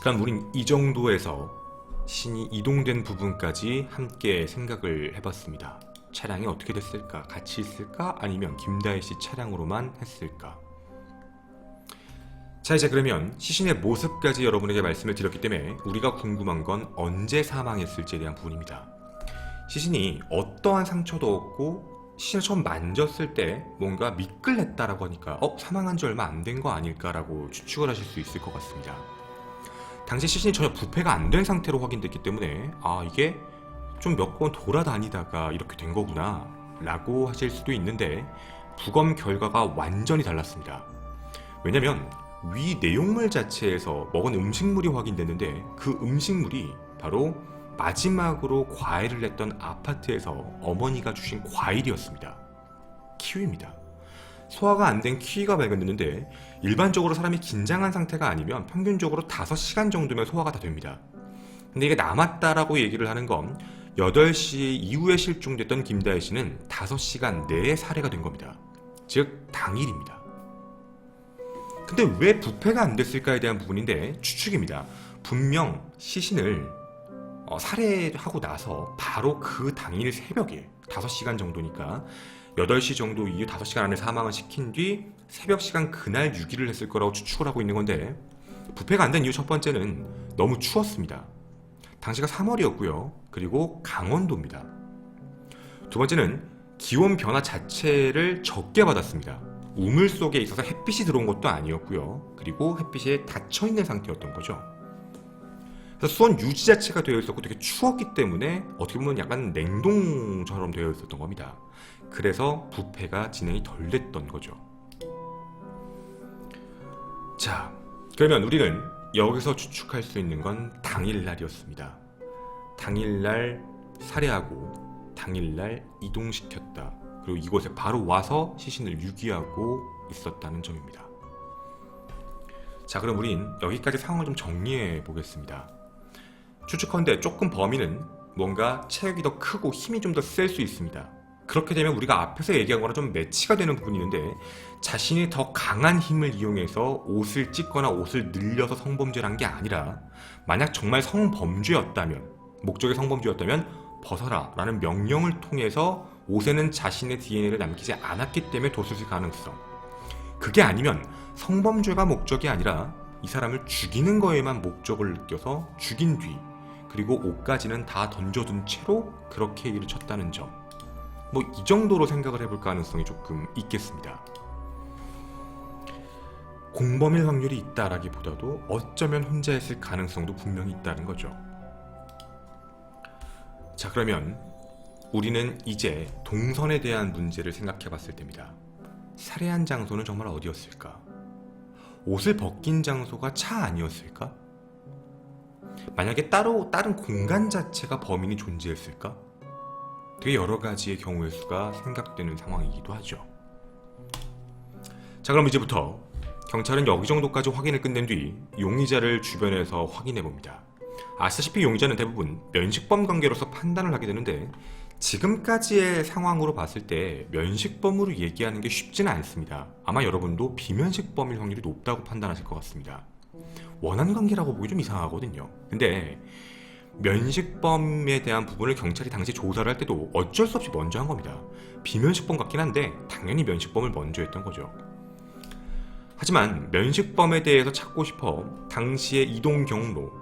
그럼 우린 이 정도에서 시신이 이동된 부분까지 함께 생각을 해봤습니다. 차량이 어떻게 됐을까? 같이 있을까? 아니면 김다혜 씨 차량으로만 했을까? 자, 이제 그러면 시신의 모습까지 여러분에게 말씀을 드렸기 때문에 우리가 궁금한 건 언제 사망했을지에 대한 부분입니다. 시신이 어떠한 상처도 없고 시신을 처음 만졌을 때 뭔가 미끌했다라고 하니까 사망한 지 얼마 안 된 거 아닐까라고 추측을 하실 수 있을 것 같습니다. 당시 시신이 전혀 부패가 안 된 상태로 확인됐기 때문에 이게 좀 몇 번 돌아다니다가 이렇게 된 거구나 라고 하실 수도 있는데, 부검 결과가 완전히 달랐습니다. 왜냐면 위 내용물 자체에서 먹은 음식물이 확인됐는데, 그 음식물이 바로 마지막으로 과일을 냈던 아파트에서 어머니가 주신 과일이었습니다. 키위입니다. 소화가 안 된 키위가 발견됐는데, 일반적으로 사람이 긴장한 상태가 아니면 평균적으로 5시간 정도면 소화가 다 됩니다. 근데 이게 남았다라고 얘기를 하는 건 8시 이후에 실종됐던 김다혜 씨는 5시간 내에 살해가 된 겁니다. 즉 당일입니다. 근데 왜 부패가 안 됐을까에 대한 부분인데, 추측입니다. 분명 시신을 살해하고 나서 바로 그 당일 새벽에 5시간 정도니까 8시 정도 이후 5시간 안에 사망을 시킨 뒤 새벽 시간 그날 유기를 했을 거라고 추측을 하고 있는 건데, 부패가 안 된 이유 첫 번째는 너무 추웠습니다. 당시가 3월이었고요. 그리고 강원도입니다. 두 번째는 기온 변화 자체를 적게 받았습니다. 우물 속에 있어서 햇빛이 들어온 것도 아니었고요. 그리고 햇빛에 닫혀있는 상태였던 거죠. 그래서 수온 유지 자체가 되어 있었고 되게 추웠기 때문에 어떻게 보면 약간 냉동처럼 되어 있었던 겁니다. 그래서 부패가 진행이 덜 됐던 거죠. 자, 그러면 우리는 여기서 추측할 수 있는 건 당일날이었습니다. 당일날 살해하고 당일날 이동시켰다. 그리고 이곳에 바로 와서 시신을 유기하고 있었다는 점입니다. 자, 그럼 우린 여기까지 상황을 좀 정리해 보겠습니다. 추측컨대 조금 범인은 뭔가 체격이 더 크고 힘이 좀 더 셀 수 있습니다. 그렇게 되면 우리가 앞에서 얘기한 거랑 좀 매치가 되는 부분이 있는데, 자신이 더 강한 힘을 이용해서 옷을 찢거나 옷을 늘려서 성범죄를 한 게 아니라, 만약 정말 성범죄였다면, 목적이 성범죄였다면 벗어라 라는 명령을 통해서 옷에는 자신의 DNA를 남기지 않았기 때문에 뒀을 가능성, 그게 아니면 성범죄가 목적이 아니라 이 사람을 죽이는 거에만 목적을 느껴서 죽인 뒤 그리고 옷까지는 다 던져둔 채로 그렇게 일을 쳤다는 점, 이 정도로 생각을 해볼 가능성이 조금 있겠습니다. 공범일 확률이 있다라기보다도 어쩌면 혼자 했을 가능성도 분명히 있다는 거죠. 자, 그러면 우리는 이제 동선에 대한 문제를 생각해 봤을 때입니다. 살해한 장소는 정말 어디였을까? 옷을 벗긴 장소가 차 아니었을까? 만약에 따로 다른 공간 자체가 범인이 존재했을까? 되게 여러 가지의 경우의 수가 생각되는 상황이기도 하죠. 자, 그럼 이제부터 경찰은 여기 정도까지 확인을 끝낸 뒤 용의자를 주변에서 확인해 봅니다. 아시다시피 용의자는 대부분 면식범 관계로서 판단을 하게 되는데 지금까지의 상황으로 봤을 때 면식범으로 얘기하는 게 쉽지는 않습니다. 아마 여러분도 비면식범일 확률이 높다고 판단하실 것 같습니다. 원한 관계라고 보기 좀 이상하거든요. 근데 면식범에 대한 부분을 경찰이 당시 조사를 할 때도 어쩔 수 없이 먼저 한 겁니다. 비면식범 같긴 한데 당연히 면식범을 먼저 했던 거죠. 하지만 면식범에 대해서 찾고 싶어 당시의 이동 경로,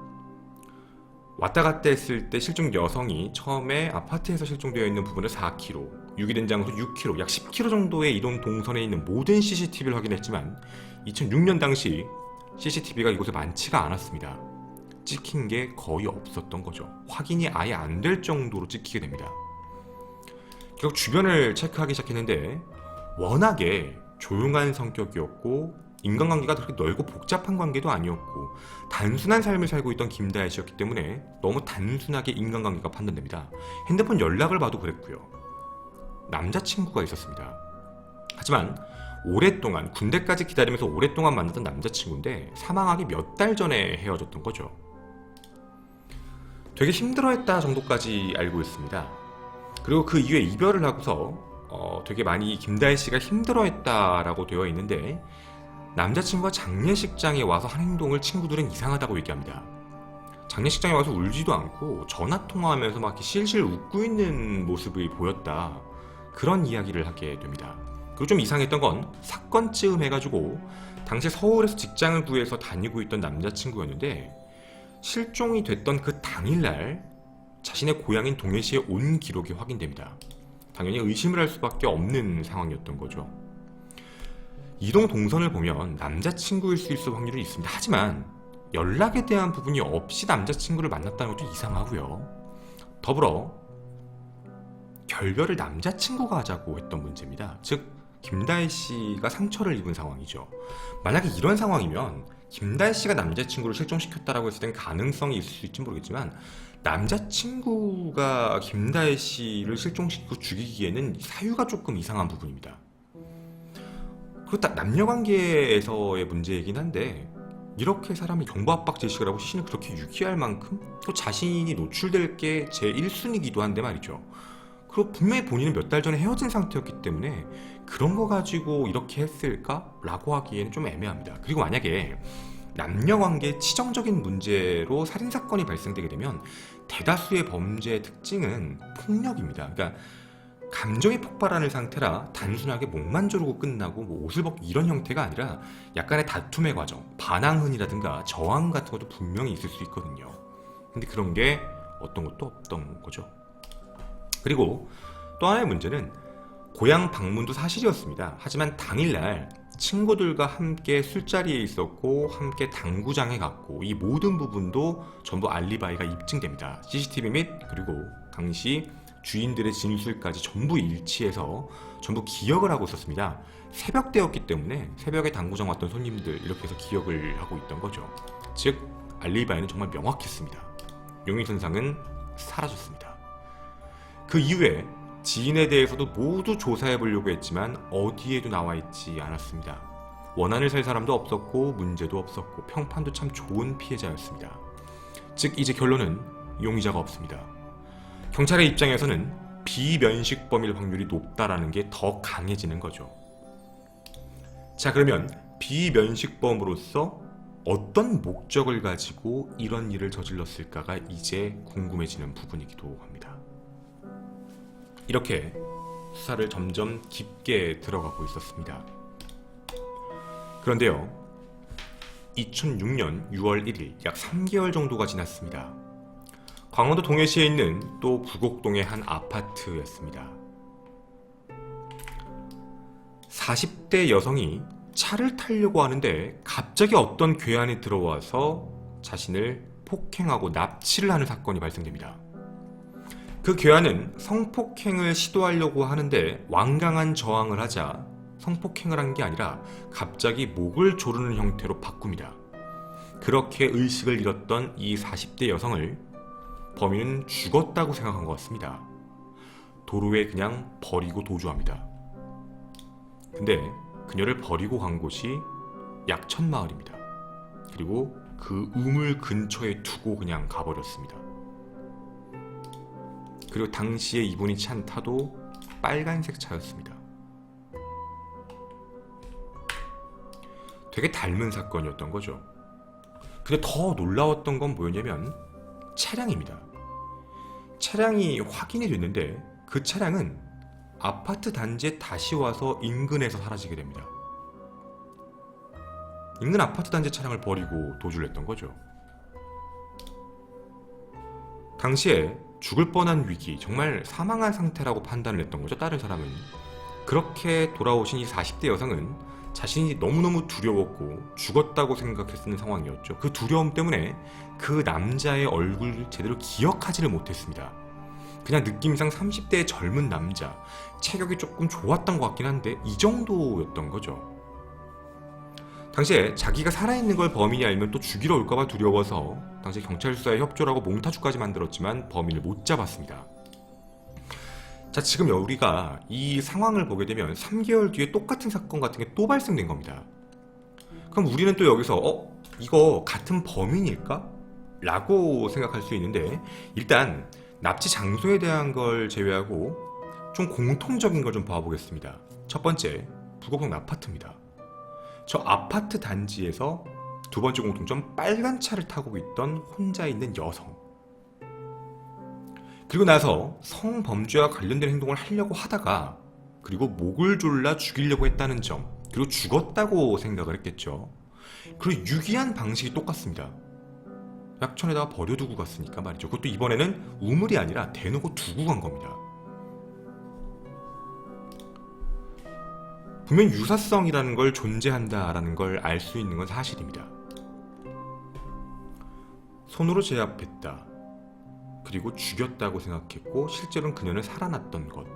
왔다 갔다 했을 때 실종 여성이 처음에 아파트에서 실종되어 있는 부분을 4km, 유기된 장소 6km, 약 10km 정도의 이동 동선에 있는 모든 CCTV를 확인했지만 2006년 당시 CCTV가 이곳에 많지가 않았습니다. 찍힌 게 거의 없었던 거죠. 확인이 아예 안 될 정도로 찍히게 됩니다. 결국 주변을 체크하기 시작했는데 워낙에 조용한 성격이었고 인간관계가 그렇게 넓고 복잡한 관계도 아니었고 단순한 삶을 살고 있던 김다혜 씨였기 때문에 너무 단순하게 인간관계가 판단됩니다. 핸드폰 연락을 봐도 그랬고요. 남자친구가 있었습니다. 하지만 오랫동안 군대까지 기다리면서 오랫동안 만났던 남자친구인데 사망하기 몇 달 전에 헤어졌던 거죠. 되게 힘들어했다 정도까지 알고 있습니다. 그리고 그 이후에 이별을 하고서 되게 많이 김다혜 씨가 힘들어했다라고 되어 있는데 남자친구가 장례식장에 와서 한 행동을 친구들은 이상하다고 얘기합니다. 장례식장에 와서 울지도 않고 전화통화하면서 막 이렇게 실실 웃고 있는 모습이 보였다. 그런 이야기를 하게 됩니다. 그리고 좀 이상했던 건 사건쯤 해가지고 당시 서울에서 직장을 구해서 다니고 있던 남자친구였는데 실종이 됐던 그 당일날 자신의 고향인 동해시에 온 기록이 확인됩니다. 당연히 의심을 할 수밖에 없는 상황이었던 거죠. 이동 동선을 보면 남자친구일 수 있을 확률이 있습니다. 하지만 연락에 대한 부분이 없이 남자친구를 만났다는 것도 이상하고요. 더불어 결별을 남자친구가 하자고 했던 문제입니다. 즉 김다혜 씨가 상처를 입은 상황이죠. 만약에 이런 상황이면 김다혜 씨가 남자친구를 실종시켰다라고 했을 땐 가능성이 있을 수 있을지 모르겠지만 남자친구가 김다혜 씨를 실종시키고 죽이기에는 사유가 조금 이상한 부분입니다. 그렇다 남녀관계에서의 문제이긴 한데 이렇게 사람이 경부압박 제식을 하고 시신을 그렇게 유기할 만큼 또 자신이 노출될 게 제 1순위이기도 한데 말이죠. 그리고 분명히 본인은 몇 달 전에 헤어진 상태였기 때문에 그런 거 가지고 이렇게 했을까? 라고 하기에는 좀 애매합니다. 그리고 만약에 남녀관계의 치정적인 문제로 살인사건이 발생되게 되면 대다수의 범죄의 특징은 폭력입니다. 그러니까 감정이 폭발하는 상태라 단순하게 목만 조르고 끝나고 뭐 옷을 벗고 이런 형태가 아니라 약간의 다툼의 과정, 반항흔이라든가 저항 같은 것도 분명히 있을 수 있거든요. 근데 그런 게 어떤 것도 없던 거죠. 그리고 또 하나의 문제는 고향 방문도 사실이었습니다. 하지만 당일날 친구들과 함께 술자리에 있었고 함께 당구장에 갔고 이 모든 부분도 전부 알리바이가 입증됩니다. CCTV 및 그리고 당시 주인들의 진술까지 전부 일치해서 전부 기억을 하고 있었습니다. 새벽 때였기 때문에 새벽에 당구장 왔던 손님들 이렇게 해서 기억을 하고 있던 거죠. 즉 알리바이는 정말 명확했습니다. 용의선상은 사라졌습니다. 그 이후에 지인에 대해서도 모두 조사해보려고 했지만 어디에도 나와있지 않았습니다. 원한을 살 사람도 없었고 문제도 없었고 평판도 참 좋은 피해자였습니다. 즉 이제 결론은 용의자가 없습니다. 경찰의 입장에서는 비면식범일 확률이 높다라는 게 더 강해지는 거죠. 자, 그러면 비면식범으로서 어떤 목적을 가지고 이런 일을 저질렀을까가 이제 궁금해지는 부분이기도 합니다. 이렇게 수사를 점점 깊게 들어가고 있었습니다. 그런데요, 2006년 6월 1일 약 3개월 정도가 지났습니다. 강원도 동해시에 있는 또 부곡동의 한 아파트였습니다. 40대 여성이 차를 타려고 하는데 갑자기 어떤 괴한이 들어와서 자신을 폭행하고 납치를 하는 사건이 발생됩니다. 그 괴한은 성폭행을 시도하려고 하는데 완강한 저항을 하자 성폭행을 한 게 아니라 갑자기 목을 조르는 형태로 바꿉니다. 그렇게 의식을 잃었던 이 40대 여성을 범인은 죽었다고 생각한 것 같습니다. 도로에 그냥 버리고 도주합니다. 근데 그녀를 버리고 간 곳이 약천마을입니다. 그리고 그 우물 근처에 두고 그냥 가버렸습니다. 그리고 당시에 이분이 찬 차도 빨간색 차였습니다. 되게 닮은 사건이었던 거죠. 근데 더 놀라웠던 건 뭐였냐면 차량입니다. 차량이 확인이 됐는데 그 차량은 아파트 단지에 다시 와서 인근에서 사라지게 됩니다. 인근 아파트 단지 차량을 버리고 도주를 했던 거죠. 당시에 죽을 뻔한 위기, 정말 사망한 상태라고 판단을 했던 거죠. 다른 사람은. 그렇게 돌아오신 이 40대 여성은 자신이 너무너무 두려웠고 죽었다고 생각했는 상황이었죠. 그 두려움 때문에 그 남자의 얼굴을 제대로 기억하지를 못했습니다. 그냥 느낌상 30대의 젊은 남자, 체격이 조금 좋았던 것 같긴 한데 이 정도였던 거죠. 당시에 자기가 살아있는 걸 범인이 알면 또 죽이러 올까봐 두려워서 당시 경찰 수사에 협조라고 몽타주까지 만들었지만 범인을 못 잡았습니다. 자, 지금 우리가 이 상황을 보게 되면 3개월 뒤에 똑같은 사건 같은 게 또 발생된 겁니다. 그럼 우리는 또 여기서 이거 같은 범인일까? 라고 생각할 수 있는데, 일단 납치 장소에 대한 걸 제외하고 좀 공통적인 걸 좀 봐보겠습니다. 첫 번째, 부곡동 아파트입니다. 저 아파트 단지에서 두 번째 공통점, 빨간 차를 타고 있던 혼자 있는 여성. 그리고 나서 성범죄와 관련된 행동을 하려고 하다가 그리고 목을 졸라 죽이려고 했다는 점, 그리고 죽었다고 생각을 했겠죠. 그리고 유기한 방식이 똑같습니다. 약천에다가 버려두고 갔으니까 말이죠. 그것도 이번에는 우물이 아니라 대놓고 두고 간 겁니다. 분명 유사성이라는 걸 존재한다라는 걸 알 수 있는 건 사실입니다. 손으로 제압했다. 그리고 죽였다고 생각했고 실제로는 그녀는 살아났던 것.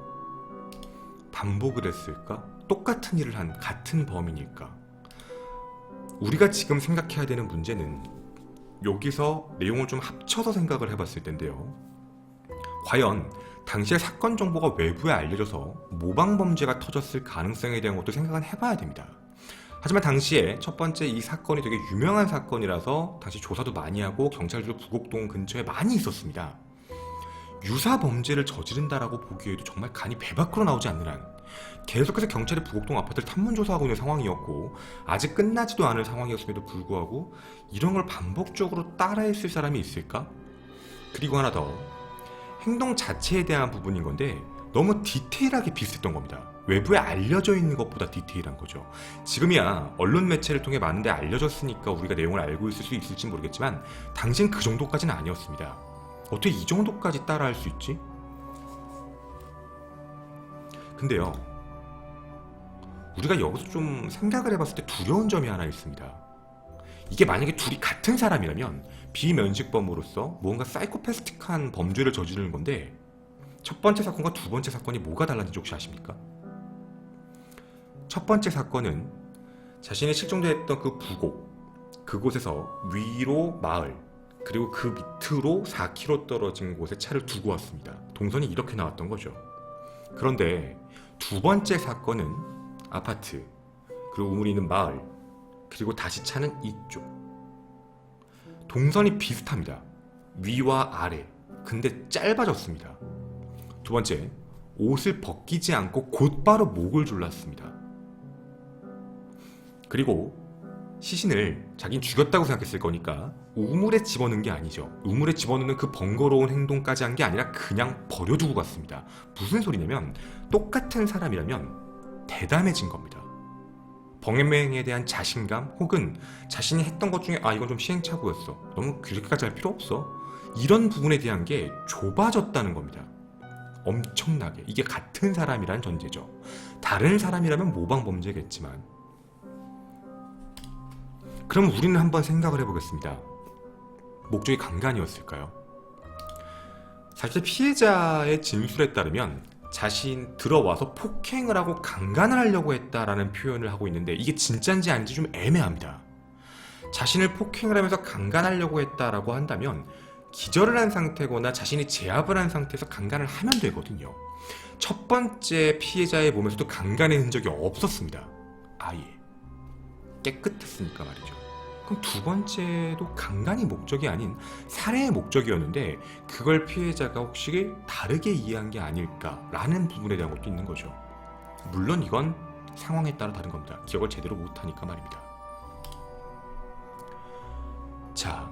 반복을 했을까? 똑같은 일을 한 같은 범인일까? 우리가 지금 생각해야 되는 문제는 여기서 내용을 좀 합쳐서 생각을 해봤을 텐데요. 과연 당시에 사건 정보가 외부에 알려져서 모방범죄가 터졌을 가능성에 대한 것도 생각은 해봐야 됩니다. 하지만 당시에 첫 번째 이 사건이 되게 유명한 사건이라서 당시 조사도 많이 하고 경찰들도 부곡동 근처에 많이 있었습니다. 유사 범죄를 저지른다라고 보기에도 정말 간이 배 밖으로 나오지 않는 한 계속해서 경찰이 부곡동 아파트를 탐문조사하고 있는 상황이었고 아직 끝나지도 않은 상황이었음에도 불구하고 이런 걸 반복적으로 따라했을 사람이 있을까? 그리고 하나 더, 행동 자체에 대한 부분인 건데 너무 디테일하게 비슷했던 겁니다. 외부에 알려져 있는 것보다 디테일한 거죠. 지금이야 언론 매체를 통해 많은데 알려졌으니까 우리가 내용을 알고 있을 수 있을지 모르겠지만 당시엔 그 정도까지는 아니었습니다. 어떻게 이 정도까지 따라할 수 있지? 근데요, 우리가 여기서 좀 생각을 해봤을 때 두려운 점이 하나 있습니다. 이게 만약에 둘이 같은 사람이라면 비면식범으로서 뭔가 사이코패스틱한 범죄를 저지르는 건데 첫 번째 사건과 두 번째 사건이 뭐가 달랐는지 혹시 아십니까? 첫 번째 사건은 자신이 실종됐던 그 부곡, 그곳에서 위로 마을, 그리고 그 밑으로 4km 떨어진 곳에 차를 두고 왔습니다. 동선이 이렇게 나왔던 거죠. 그런데 두 번째 사건은 아파트, 그리고 우물이 있는 마을, 그리고 다시 차는 이쪽. 동선이 비슷합니다. 위와 아래. 근데 짧아졌습니다. 두 번째, 옷을 벗기지 않고 곧바로 목을 졸랐습니다. 그리고 시신을 자기는 죽였다고 생각했을 거니까 우물에 집어넣은 게 아니죠. 우물에 집어넣는 그 번거로운 행동까지 한 게 아니라 그냥 버려두고 갔습니다. 무슨 소리냐면 똑같은 사람이라면 대담해진 겁니다. 범행에 대한 자신감 혹은 자신이 했던 것 중에 이건 좀 시행착오였어, 너무 그렇게까지 할 필요 없어, 이런 부분에 대한 게 좁아졌다는 겁니다. 엄청나게. 이게 같은 사람이란 전제죠. 다른 사람이라면 모방범죄겠지만. 그럼 우리는 한번 생각을 해보겠습니다. 목적이 강간이었을까요? 사실 피해자의 진술에 따르면 자신 들어와서 폭행을 하고 강간을 하려고 했다라는 표현을 하고 있는데 이게 진짜인지 아닌지 좀 애매합니다. 자신을 폭행을 하면서 강간하려고 했다라고 한다면 기절을 한 상태거나 자신이 제압을 한 상태에서 강간을 하면 되거든요. 첫 번째 피해자의 몸에서도 강간의 흔적이 없었습니다. 아예 깨끗했으니까 말이죠. 그럼 두 번째도 강간이 목적이 아닌 살해의 목적이었는데 그걸 피해자가 혹시 다르게 이해한 게 아닐까라는 부분에 대한 것도 있는 거죠. 물론 이건 상황에 따라 다른 겁니다. 기억을 제대로 못하니까 말입니다. 자,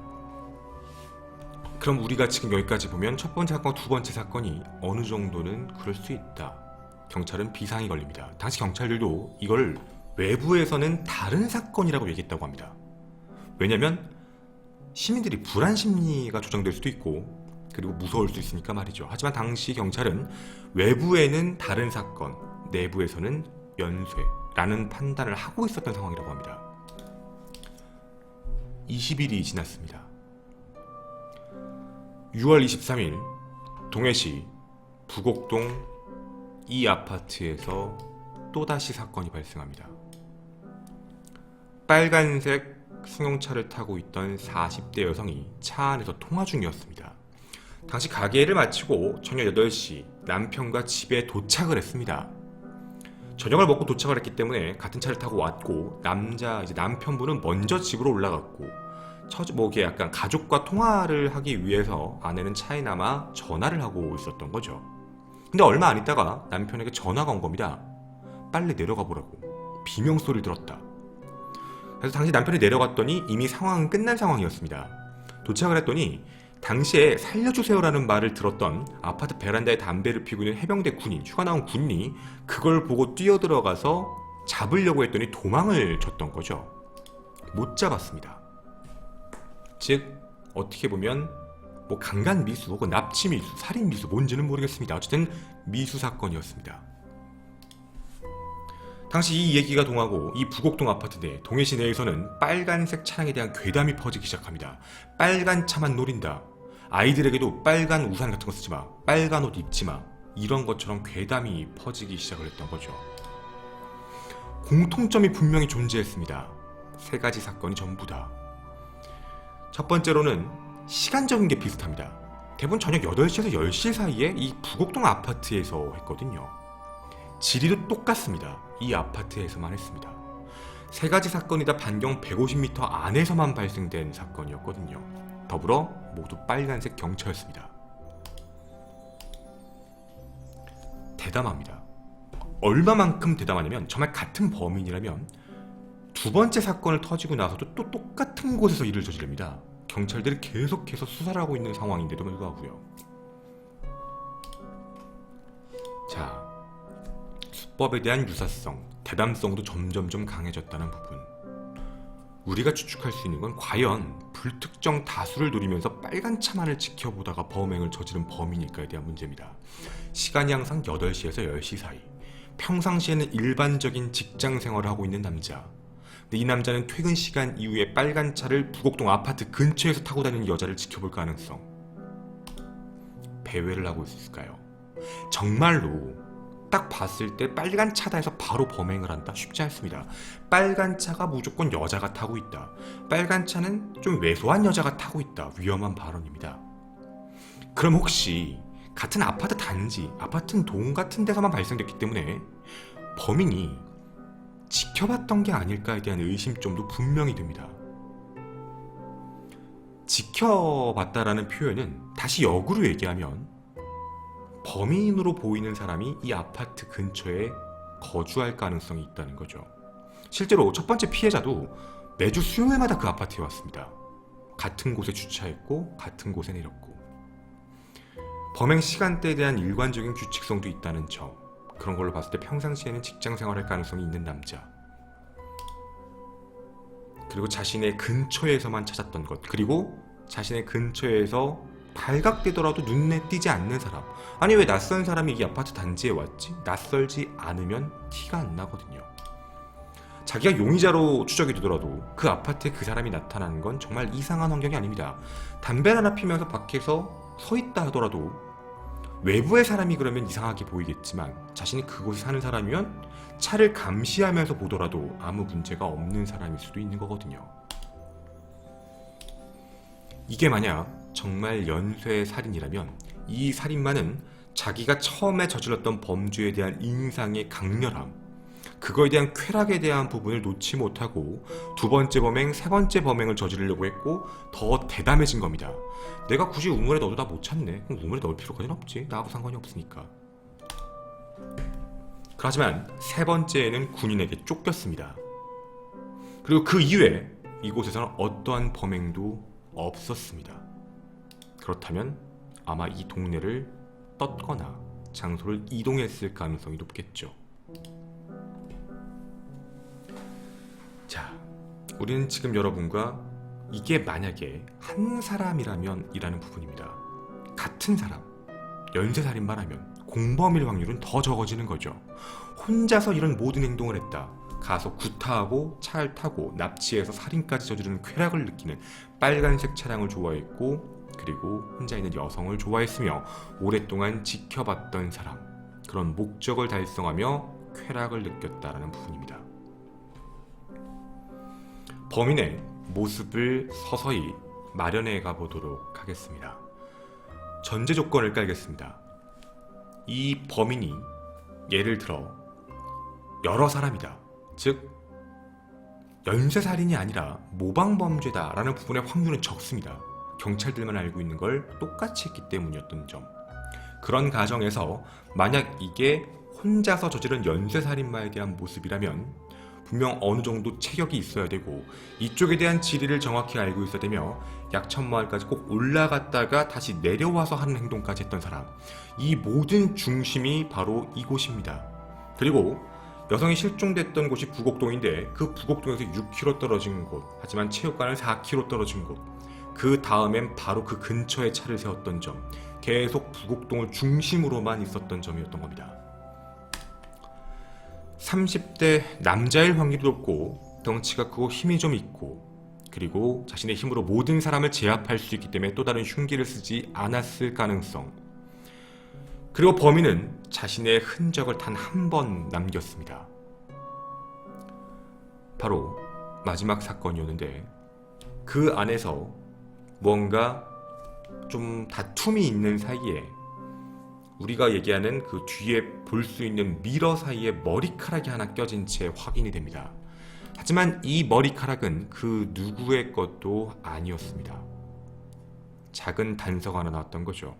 그럼 우리가 지금 여기까지 보면 첫 번째 사건, 두 번째 사건이 어느 정도는 그럴 수 있다. 경찰은 비상이 걸립니다. 당시 경찰들도 이걸 외부에서는 다른 사건이라고 얘기했다고 합니다. 왜냐면 시민들이 불안 심리가 조장될 수도 있고 그리고 무서울 수 있으니까 말이죠. 하지만 당시 경찰은 외부에는 다른 사건, 내부에서는 연쇄라는 판단을 하고 있었던 상황이라고 합니다. 20일이 지났습니다. 6월 23일 동해시 부곡동 이 아파트에서 또다시 사건이 발생합니다. 빨간색 승용차를 타고 있던 40대 여성이 차 안에서 통화 중이었습니다. 당시 가게를 마치고 저녁 8시 남편과 집에 도착을 했습니다. 저녁을 먹고 도착을 했기 때문에 같은 차를 타고 왔고 남편분은 먼저 집으로 올라갔고 이게 약간 가족과 통화를 하기 위해서 아내는 차에 남아 전화를 하고 있었던 거죠. 근데 얼마 안 있다가 남편에게 전화가 온 겁니다. 빨리 내려가 보라고. 비명소리를 들었다. 그래서 당시 남편이 내려갔더니 이미 상황은 끝난 상황이었습니다. 도착을 했더니 당시에 살려주세요라는 말을 들었던 아파트 베란다에 담배를 피우고 있는 해병대 군인, 휴가 나온 군인이 그걸 보고 뛰어들어가서 잡으려고 했더니 도망을 쳤던 거죠. 못 잡았습니다. 즉 어떻게 보면 뭐 강간 미수 혹은 납치 미수, 살인 미수 뭔지는 모르겠습니다. 어쨌든 미수 사건이었습니다. 당시 이 얘기가 동하고 이 부곡동 아파트 내 동해시 내에서는 빨간색 차량에 대한 괴담이 퍼지기 시작합니다. 빨간 차만 노린다. 아이들에게도 빨간 우산 같은 거 쓰지 마. 빨간 옷 입지 마. 이런 것처럼 괴담이 퍼지기 시작을 했던 거죠. 공통점이 분명히 존재했습니다. 세 가지 사건이 전부 다. 첫 번째로는 시간적인 게 비슷합니다. 대부분 저녁 8시에서 10시 사이에 이 부곡동 아파트에서 했거든요. 지리도 똑같습니다. 이 아파트에서만 했습니다. 세 가지 사건이 다 반경 150m 안에서만 발생된 사건이었거든요. 더불어 모두 빨간색 경차였습니다. 대담합니다. 얼마만큼 대담하냐면 정말 같은 범인이라면 두 번째 사건을 터지고 나서도 또 똑같은 곳에서 일을 저지릅니다. 경찰들이 계속해서 수사를 하고 있는 상황인데도 불구하고요. 자, 수법에 대한 유사성, 대담성도 점점 강해졌다는 부분. 우리가 추측할 수 있는 건 과연 불특정 다수를 노리면서 빨간 차만을 지켜보다가 범행을 저지른 범인일까에 대한 문제입니다. 시간이 항상 8시에서 10시 사이. 평상시에는 일반적인 직장 생활을 하고 있는 남자. 근데 이 남자는 퇴근 시간 이후에 빨간 차를 부곡동 아파트 근처에서 타고 다니는 여자를 지켜볼 가능성. 배회를 하고 있을까요? 정말로 딱 봤을 때 빨간 차다 해서 바로 범행을 한다? 쉽지 않습니다. 빨간 차가 무조건 여자가 타고 있다. 빨간 차는 좀 왜소한 여자가 타고 있다. 위험한 발언입니다. 그럼 혹시 같은 아파트 단지, 아파트 동 같은 데서만 발생됐기 때문에 범인이 지켜봤던 게 아닐까에 대한 의심점도 분명히 듭니다. 지켜봤다라는 표현은 다시 역으로 얘기하면 범인으로 보이는 사람이 이 아파트 근처에 거주할 가능성이 있다는 거죠. 실제로 첫 번째 피해자도 매주 수요일마다 그 아파트에 왔습니다. 같은 곳에 주차했고 같은 곳에 내렸고. 범행 시간대에 대한 일관적인 규칙성도 있다는 점. 그런 걸로 봤을 때 평상시에는 직장 생활할 가능성이 있는 남자. 그리고 자신의 근처에서만 찾았던 것. 그리고 자신의 근처에서 발각되더라도 눈에 띄지 않는 사람. 아니 왜 낯선 사람이 이 아파트 단지에 왔지? 낯설지 않으면 티가 안 나거든요. 자기가 용의자로 추적이 되더라도 그 아파트에 그 사람이 나타나는 건 정말 이상한 환경이 아닙니다. 담배를 하나 피면서 밖에서 서 있다 하더라도 외부의 사람이 그러면 이상하게 보이겠지만 자신이 그곳에 사는 사람이면 차를 감시하면서 보더라도 아무 문제가 없는 사람일 수도 있는 거거든요. 이게 만약 정말 연쇄 살인이라면 이 살인마는 자기가 처음에 저질렀던 범죄에 대한 인상의 강렬함, 그거에 대한 쾌락에 대한 부분을 놓지 못하고 두 번째 범행, 세 번째 범행을 저지르려고 했고 더 대담해진 겁니다. 내가 굳이 우물에 넣어도 다 못 찾네. 그럼 우물에 넣을 필요까지는 없지. 나하고 상관이 없으니까. 하지만 세 번째에는 군인에게 쫓겼습니다. 그리고 그 이후에 이곳에서는 어떠한 범행도 없었습니다. 그렇다면 아마 이 동네를 떴거나 장소를 이동했을 가능성이 높겠죠. 자, 우리는 지금 여러분과 이게 만약에 한 사람이라면 이라는 부분입니다. 같은 사람, 연쇄살인만 하면 공범일 확률은 더 적어지는 거죠. 혼자서 이런 모든 행동을 했다. 가서 구타하고 차를 타고 납치해서 살인까지 저지르는 쾌락을 느끼는 빨간색 차량을 좋아했고, 그리고 혼자 있는 여성을 좋아했으며 오랫동안 지켜봤던 사람, 그런 목적을 달성하며 쾌락을 느꼈다라는 부분입니다. 범인의 모습을 서서히 마련해 가보도록 하겠습니다. 전제 조건을 깔겠습니다. 이 범인이 예를 들어 여러 사람이다. 즉 연쇄살인이 아니라 모방범죄다라는 부분의 확률은 적습니다. 경찰들만 알고 있는 걸 똑같이 했기 때문이었던 점. 그런 가정에서 만약 이게 혼자서 저지른 연쇄살인마에 대한 모습이라면 분명 어느 정도 체격이 있어야 되고 이쪽에 대한 지리를 정확히 알고 있어야 되며 약천마을까지 꼭 올라갔다가 다시 내려와서 하는 행동까지 했던 사람, 이 모든 중심이 바로 이곳입니다. 그리고 여성이 실종됐던 곳이 부곡동인데 그 부곡동에서 6km 떨어진 곳, 하지만 체육관은 4km 떨어진 곳, 그 다음엔 바로 그 근처에 차를 세웠던 점, 계속 부곡동을 중심으로만 있었던 점이었던 겁니다. 30대 남자일 확률이 높고 덩치가 크고 힘이 좀 있고, 그리고 자신의 힘으로 모든 사람을 제압할 수 있기 때문에 또 다른 흉기를 쓰지 않았을 가능성, 그리고 범인은 자신의 흔적을 단 한 번 남겼습니다. 바로 마지막 사건이었는데 그 안에서 뭔가 좀 다툼이 있는 사이에 우리가 얘기하는 그 뒤에 볼 수 있는 미러 사이에 머리카락이 하나 껴진 채 확인이 됩니다. 하지만 이 머리카락은 그 누구의 것도 아니었습니다. 작은 단서가 하나 나왔던 거죠.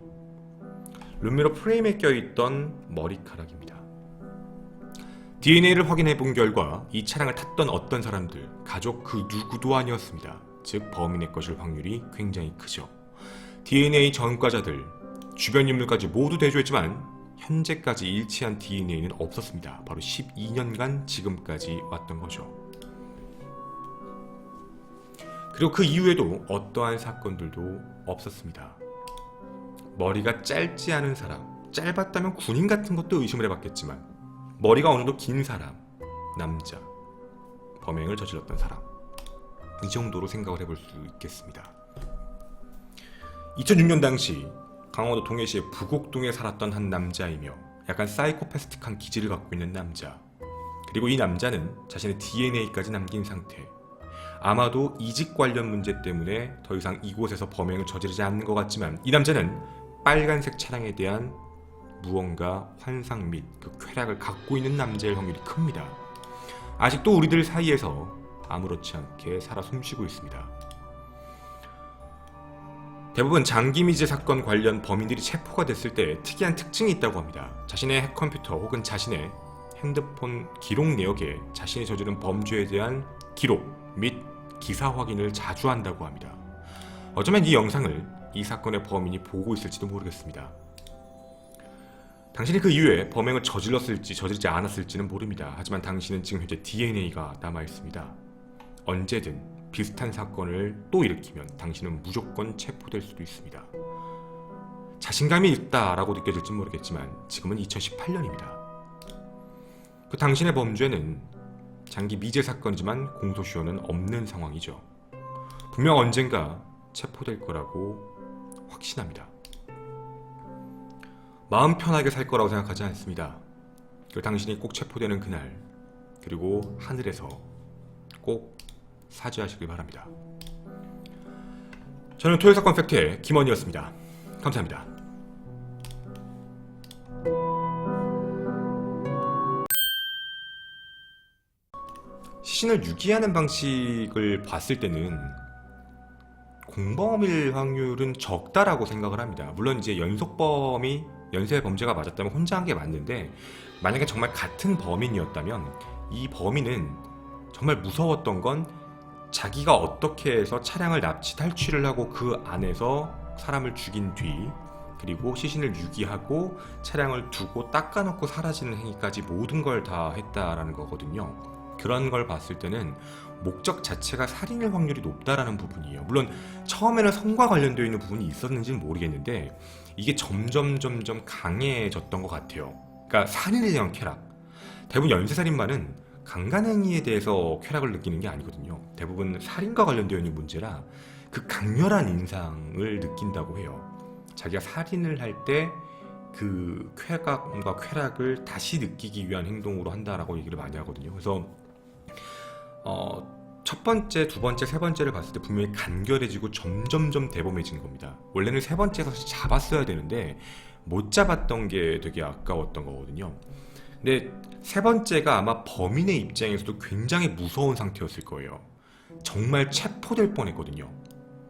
룸미러 프레임에 껴있던 머리카락입니다. DNA를 확인해 본 결과 이 차량을 탔던 어떤 사람들, 가족 그 누구도 아니었습니다. 즉 범인의 것일 확률이 굉장히 크죠. DNA 전과자들, 주변 인물까지 모두 대조했지만 현재까지 일치한 DNA는 없었습니다. 바로 12년간 지금까지 왔던 거죠. 그리고 그 이후에도 어떠한 사건들도 없었습니다. 머리가 짧지 않은 사람, 짧았다면 군인 같은 것도 의심을 해봤겠지만 머리가 어느 정도 긴 사람, 남자, 범행을 저질렀던 사람, 이 정도로 생각을 해볼 수 있겠습니다. 2006년 당시 강원도 동해시의 부곡동에 살았던 한 남자이며 약간 사이코패스틱한 기질을 갖고 있는 남자, 그리고 이 남자는 자신의 DNA까지 남긴 상태, 아마도 이직 관련 문제 때문에 더 이상 이곳에서 범행을 저지르지 않는 것 같지만 이 남자는 빨간색 차량에 대한 무언가 환상 및 그 쾌락을 갖고 있는 남자일 확률이 큽니다. 아직도 우리들 사이에서 아무렇지 않게 살아 숨쉬고 있습니다. 대부분 장기미제 사건 관련 범인들이 체포가 됐을 때 특이한 특징이 있다고 합니다. 자신의 핵컴퓨터 혹은 자신의 핸드폰 기록 내역에 자신이 저지른 범죄에 대한 기록 및 기사 확인을 자주 한다고 합니다. 어쩌면 이 영상을 이 사건의 범인이 보고 있을지도 모르겠습니다. 당신이 그 이후에 범행을 저질렀을지 저지르지 않았을지는 모릅니다. 하지만 당신은 지금 현재 DNA가 남아있습니다. 언제든 비슷한 사건을 또 일으키면 당신은 무조건 체포될 수도 있습니다. 자신감이 있다라고 느껴질지 모르겠지만 지금은 2018년입니다. 그 당신의 범죄는 장기 미제 사건이지만 공소시효는 없는 상황이죠. 분명 언젠가 체포될 거라고 확신합니다. 마음 편하게 살 거라고 생각하지 않습니다. 그리고 당신이 꼭 체포되는 그날, 그리고 하늘에서 꼭 사죄하시길 바랍니다. 저는 토요사건 팩트의 김원희였습니다. 감사합니다. 시신을 유기하는 방식을 봤을 때는 공범일 확률은 적다라고 생각을 합니다. 물론 이제 연속범이 연쇄 범죄가 맞았다면 혼자 한 게 맞는데, 만약에 정말 같은 범인이었다면 이 범인은 정말 무서웠던 건 자기가 어떻게 해서 차량을 납치 탈취를 하고 그 안에서 사람을 죽인 뒤, 그리고 시신을 유기하고 차량을 두고 닦아놓고 사라지는 행위까지 모든 걸 다 했다라는 거거든요. 그런 걸 봤을 때는 목적 자체가 살인일 확률이 높다라는 부분이에요. 물론 처음에는 성과 관련되어 있는 부분이 있었는지는 모르겠는데 이게 점점 강해졌던 것 같아요. 그러니까 살인에 대한 쾌락. 대부분 연쇄살인마는 강간행위에 대해서 쾌락을 느끼는 게 아니거든요. 대부분 살인과 관련되어 있는 문제라 그 강렬한 인상을 느낀다고 해요. 자기가 살인을 할 때 그 쾌감과 쾌락을 다시 느끼기 위한 행동으로 한다라고 얘기를 많이 하거든요. 그래서 첫 번째, 두 번째, 세 번째를 봤을 때 분명히 간결해지고 점점점 대범해진 겁니다. 원래는 세 번째에서 잡았어야 되는데 못 잡았던 게 되게 아까웠던 거거든요. 근데 세 번째가 아마 범인의 입장에서도 굉장히 무서운 상태였을 거예요. 정말 체포될 뻔했거든요.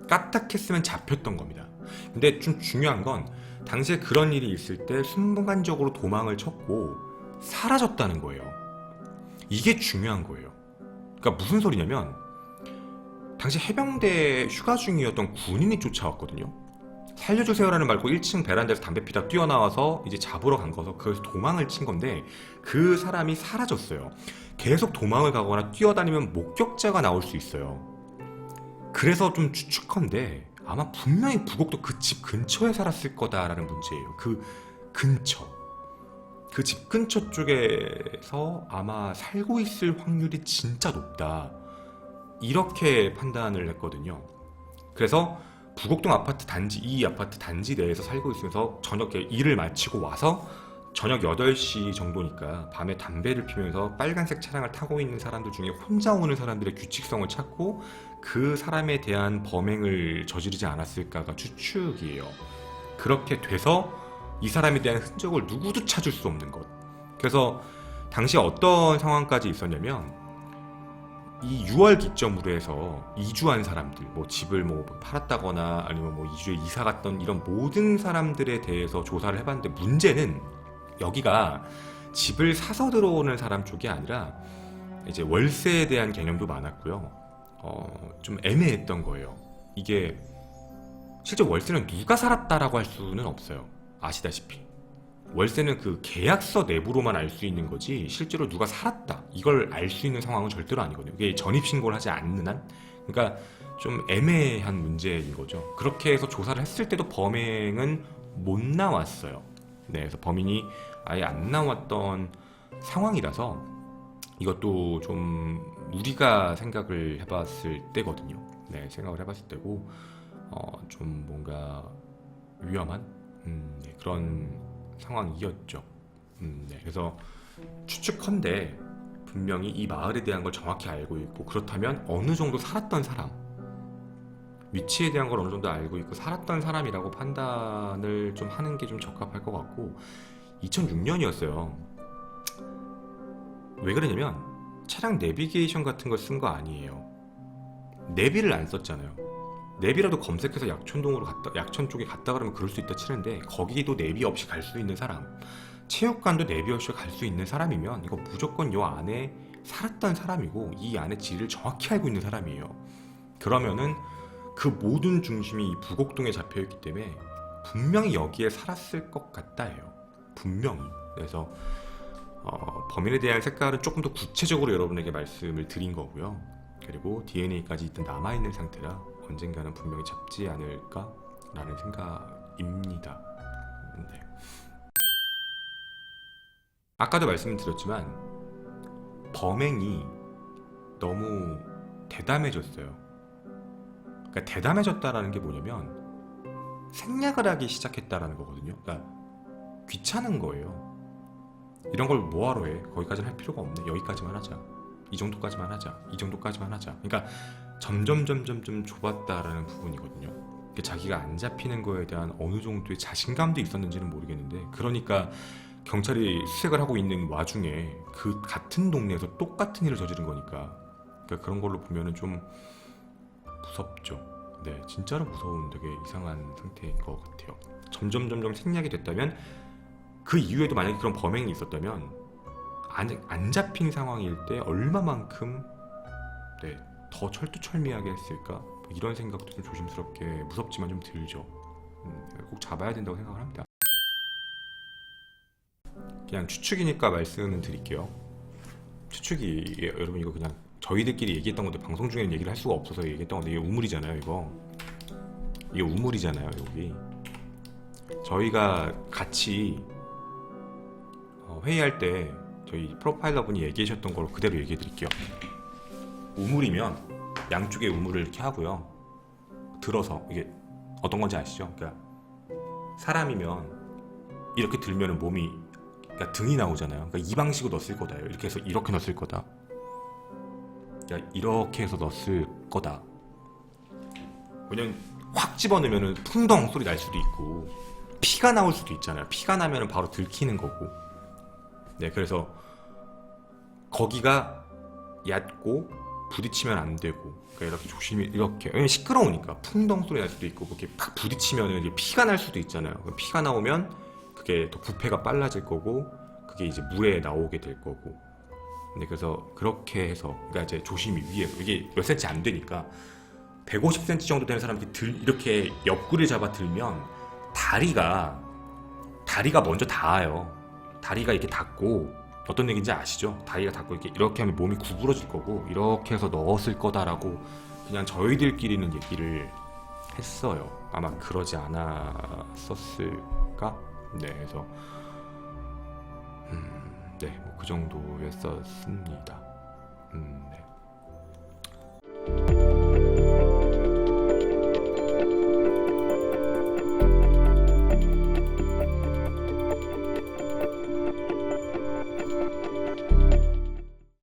까딱했으면 잡혔던 겁니다. 근데 좀 중요한 건 당시에 그런 일이 있을 때 순간적으로 도망을 쳤고 사라졌다는 거예요. 이게 중요한 거예요. 그러니까 무슨 소리냐면 당시 해병대 휴가 중이었던 군인이 쫓아왔거든요. 살려주세요라는 말 고 1층 베란다에서 담배 피다 뛰어나와서 이제 잡으러 간 거서 그래서 도망을 친 건데 그 사람이 사라졌어요. 계속 도망을 가거나 뛰어다니면 목격자가 나올 수 있어요. 그래서 좀 추측컨대 아마 분명히 부곡도 그 집 근처에 살았을 거다라는 문제예요. 그 근처. 그 집 근처 쪽에서 아마 살고 있을 확률이 진짜 높다. 이렇게 판단을 했거든요. 그래서 부곡동 아파트 단지, 이 아파트 단지 내에서 살고 있으면서 저녁에 일을 마치고 와서 저녁 8시 정도니까 밤에 담배를 피면서 빨간색 차량을 타고 있는 사람들 중에 혼자 오는 사람들의 규칙성을 찾고 그 사람에 대한 범행을 저지르지 않았을까가 추측이에요. 그렇게 돼서 이 사람에 대한 흔적을 누구도 찾을 수 없는 것. 그래서 당시 어떤 상황까지 있었냐면 이 6월 기점으로 해서 이주한 사람들, 뭐 집을 뭐 팔았다거나 아니면 뭐 이주에 이사 갔던 이런 모든 사람들에 대해서 조사를 해봤는데 문제는 여기가 집을 사서 들어오는 사람 쪽이 아니라 이제 월세에 대한 개념도 많았고요. 좀 애매했던 거예요. 이게 실제 월세는 누가 살았다라고 할 수는 없어요. 아시다시피. 월세는 그 계약서 내부로만 알 수 있는 거지 실제로 누가 살았다 이걸 알 수 있는 상황은 절대로 아니거든요. 이게 전입신고를 하지 않는 한. 그러니까 좀 애매한 문제인 거죠. 그렇게 해서 조사를 했을 때도 범행은 못 나왔어요. 네, 그래서 범인이 아예 안 나왔던 상황이라서 이것도 좀 우리가 생각을 해봤을 때거든요. 네, 생각을 해봤을 때고 좀 뭔가 위험한 네, 그런 상황이었죠. 네, 그래서 추측컨대 분명히 이 마을에 대한 걸 정확히 알고 있고 그렇다면 어느 정도 살았던 사람 위치에 대한 걸 어느 정도 알고 있고 살았던 사람이라고 판단을 좀 하는 게 좀 적합할 것 같고 2006년이었어요. 왜 그러냐면 차량 내비게이션 같은 걸 쓴 거 아니에요. 내비를 안 썼잖아요. 내비라도 검색해서 약천 쪽에 갔다 그러면 그럴 수 있다 치는데 거기도 내비 없이 갈 수 있는 사람, 체육관도 내비 없이 갈 수 있는 사람이면 이거 무조건 요 안에 살았던 사람이고 이 안에 지리를 정확히 알고 있는 사람이에요. 그러면은 그 모든 중심이 이 부곡동에 잡혀있기 때문에 분명히 여기에 살았을 것 같다 해요. 분명히. 그래서 범인에 대한 색깔은 조금 더 구체적으로 여러분에게 말씀을 드린 거고요. 그리고 DNA까지 일단 남아있는 상태라 언젠가는 분명히 잡지 않을까라는 생각입니다. 네. 아까도 말씀드렸지만 범행이 너무 대담해졌어요. 그러니까 대담해졌다라는 게 뭐냐면 생략을 하기 시작했다라는 거거든요. 그러니까 귀찮은 거예요. 이런 걸 뭐하러 해? 거기까지는 할 필요가 없네. 여기까지만 하자. 이 정도까지만 하자. 이 정도까지만 하자. 그러니까 점점 좁았다라는 부분이거든요. 자기가 안 잡히는 거에 대한 어느 정도의 자신감도 있었는지는 모르겠는데 그러니까 경찰이 수색을 하고 있는 와중에 그 같은 동네에서 똑같은 일을 저지른 거니까 그러니까 그런 걸로 보면은 좀 무섭죠. 네, 진짜로 무서운 되게 이상한 상태인 것 같아요. 점점 생략이 됐다면, 그 이후에도 만약에 그런 범행이 있었다면 안 잡힌 상황일 때 얼마만큼 네, 더 철두철미하게 했을까? 뭐 이런 생각도 좀 조심스럽게, 무섭지만 좀 들죠. 꼭 잡아야 된다고 생각을 합니다. 그냥 추측이니까 말씀을 드릴게요. 추측이, 여러분 이거 그냥 저희들끼리 얘기했던 건데 방송 중에는 얘기를 할 수가 없어서 얘기했던 건데, 이게 우물이잖아요. 이게 우물이잖아요. 여기 저희가 같이 회의할 때 저희 프로파일러 분이 얘기하셨던 걸 그대로 얘기해 드릴게요. 우물이면 양쪽에 우물을 이렇게 하고요, 들어서, 이게 어떤 건지 아시죠? 그러니까 사람이면 이렇게 들면은 몸이, 그러니까 등이 나오잖아요. 그러니까 이 방식으로 넣었을 거다. 이렇게 해서 이렇게 넣었을 거다. 그러니까 이렇게 해서 넣었을 거다. 왜냐면 확 집어넣으면은 풍덩 소리 날 수도 있고 피가 나올 수도 있잖아요. 피가 나면은 바로 들키는 거고. 네, 그래서 거기가 얕고 부딪히면 안 되고, 그러니까 이렇게 조심히, 이렇게, 왜냐면 시끄러우니까 풍덩 소리 날 수도 있고, 그렇게 팍 부딪히면 이제 피가 날 수도 있잖아요. 피가 나오면 그게 더 부패가 빨라질 거고, 그게 이제 물에 나오게 될 거고. 근데 그래서 그렇게 해서, 그러니까 이제 조심히 위에서, 이게 몇 센치 안 되니까 150cm 정도 되는 사람이 이렇게 옆구리를 잡아 들면 다리가 먼저 닿아요. 다리가 이렇게 닿고, 어떤 얘기인지 아시죠? 다리가 닿고 이렇게 하면 몸이 구부러질 거고, 이렇게 해서 넣었을 거다라고 그냥 저희들끼리는 얘기를 했어요. 아마 그러지 않았었을까? 네, 그래서 네, 뭐 그 정도였었습니다. 네.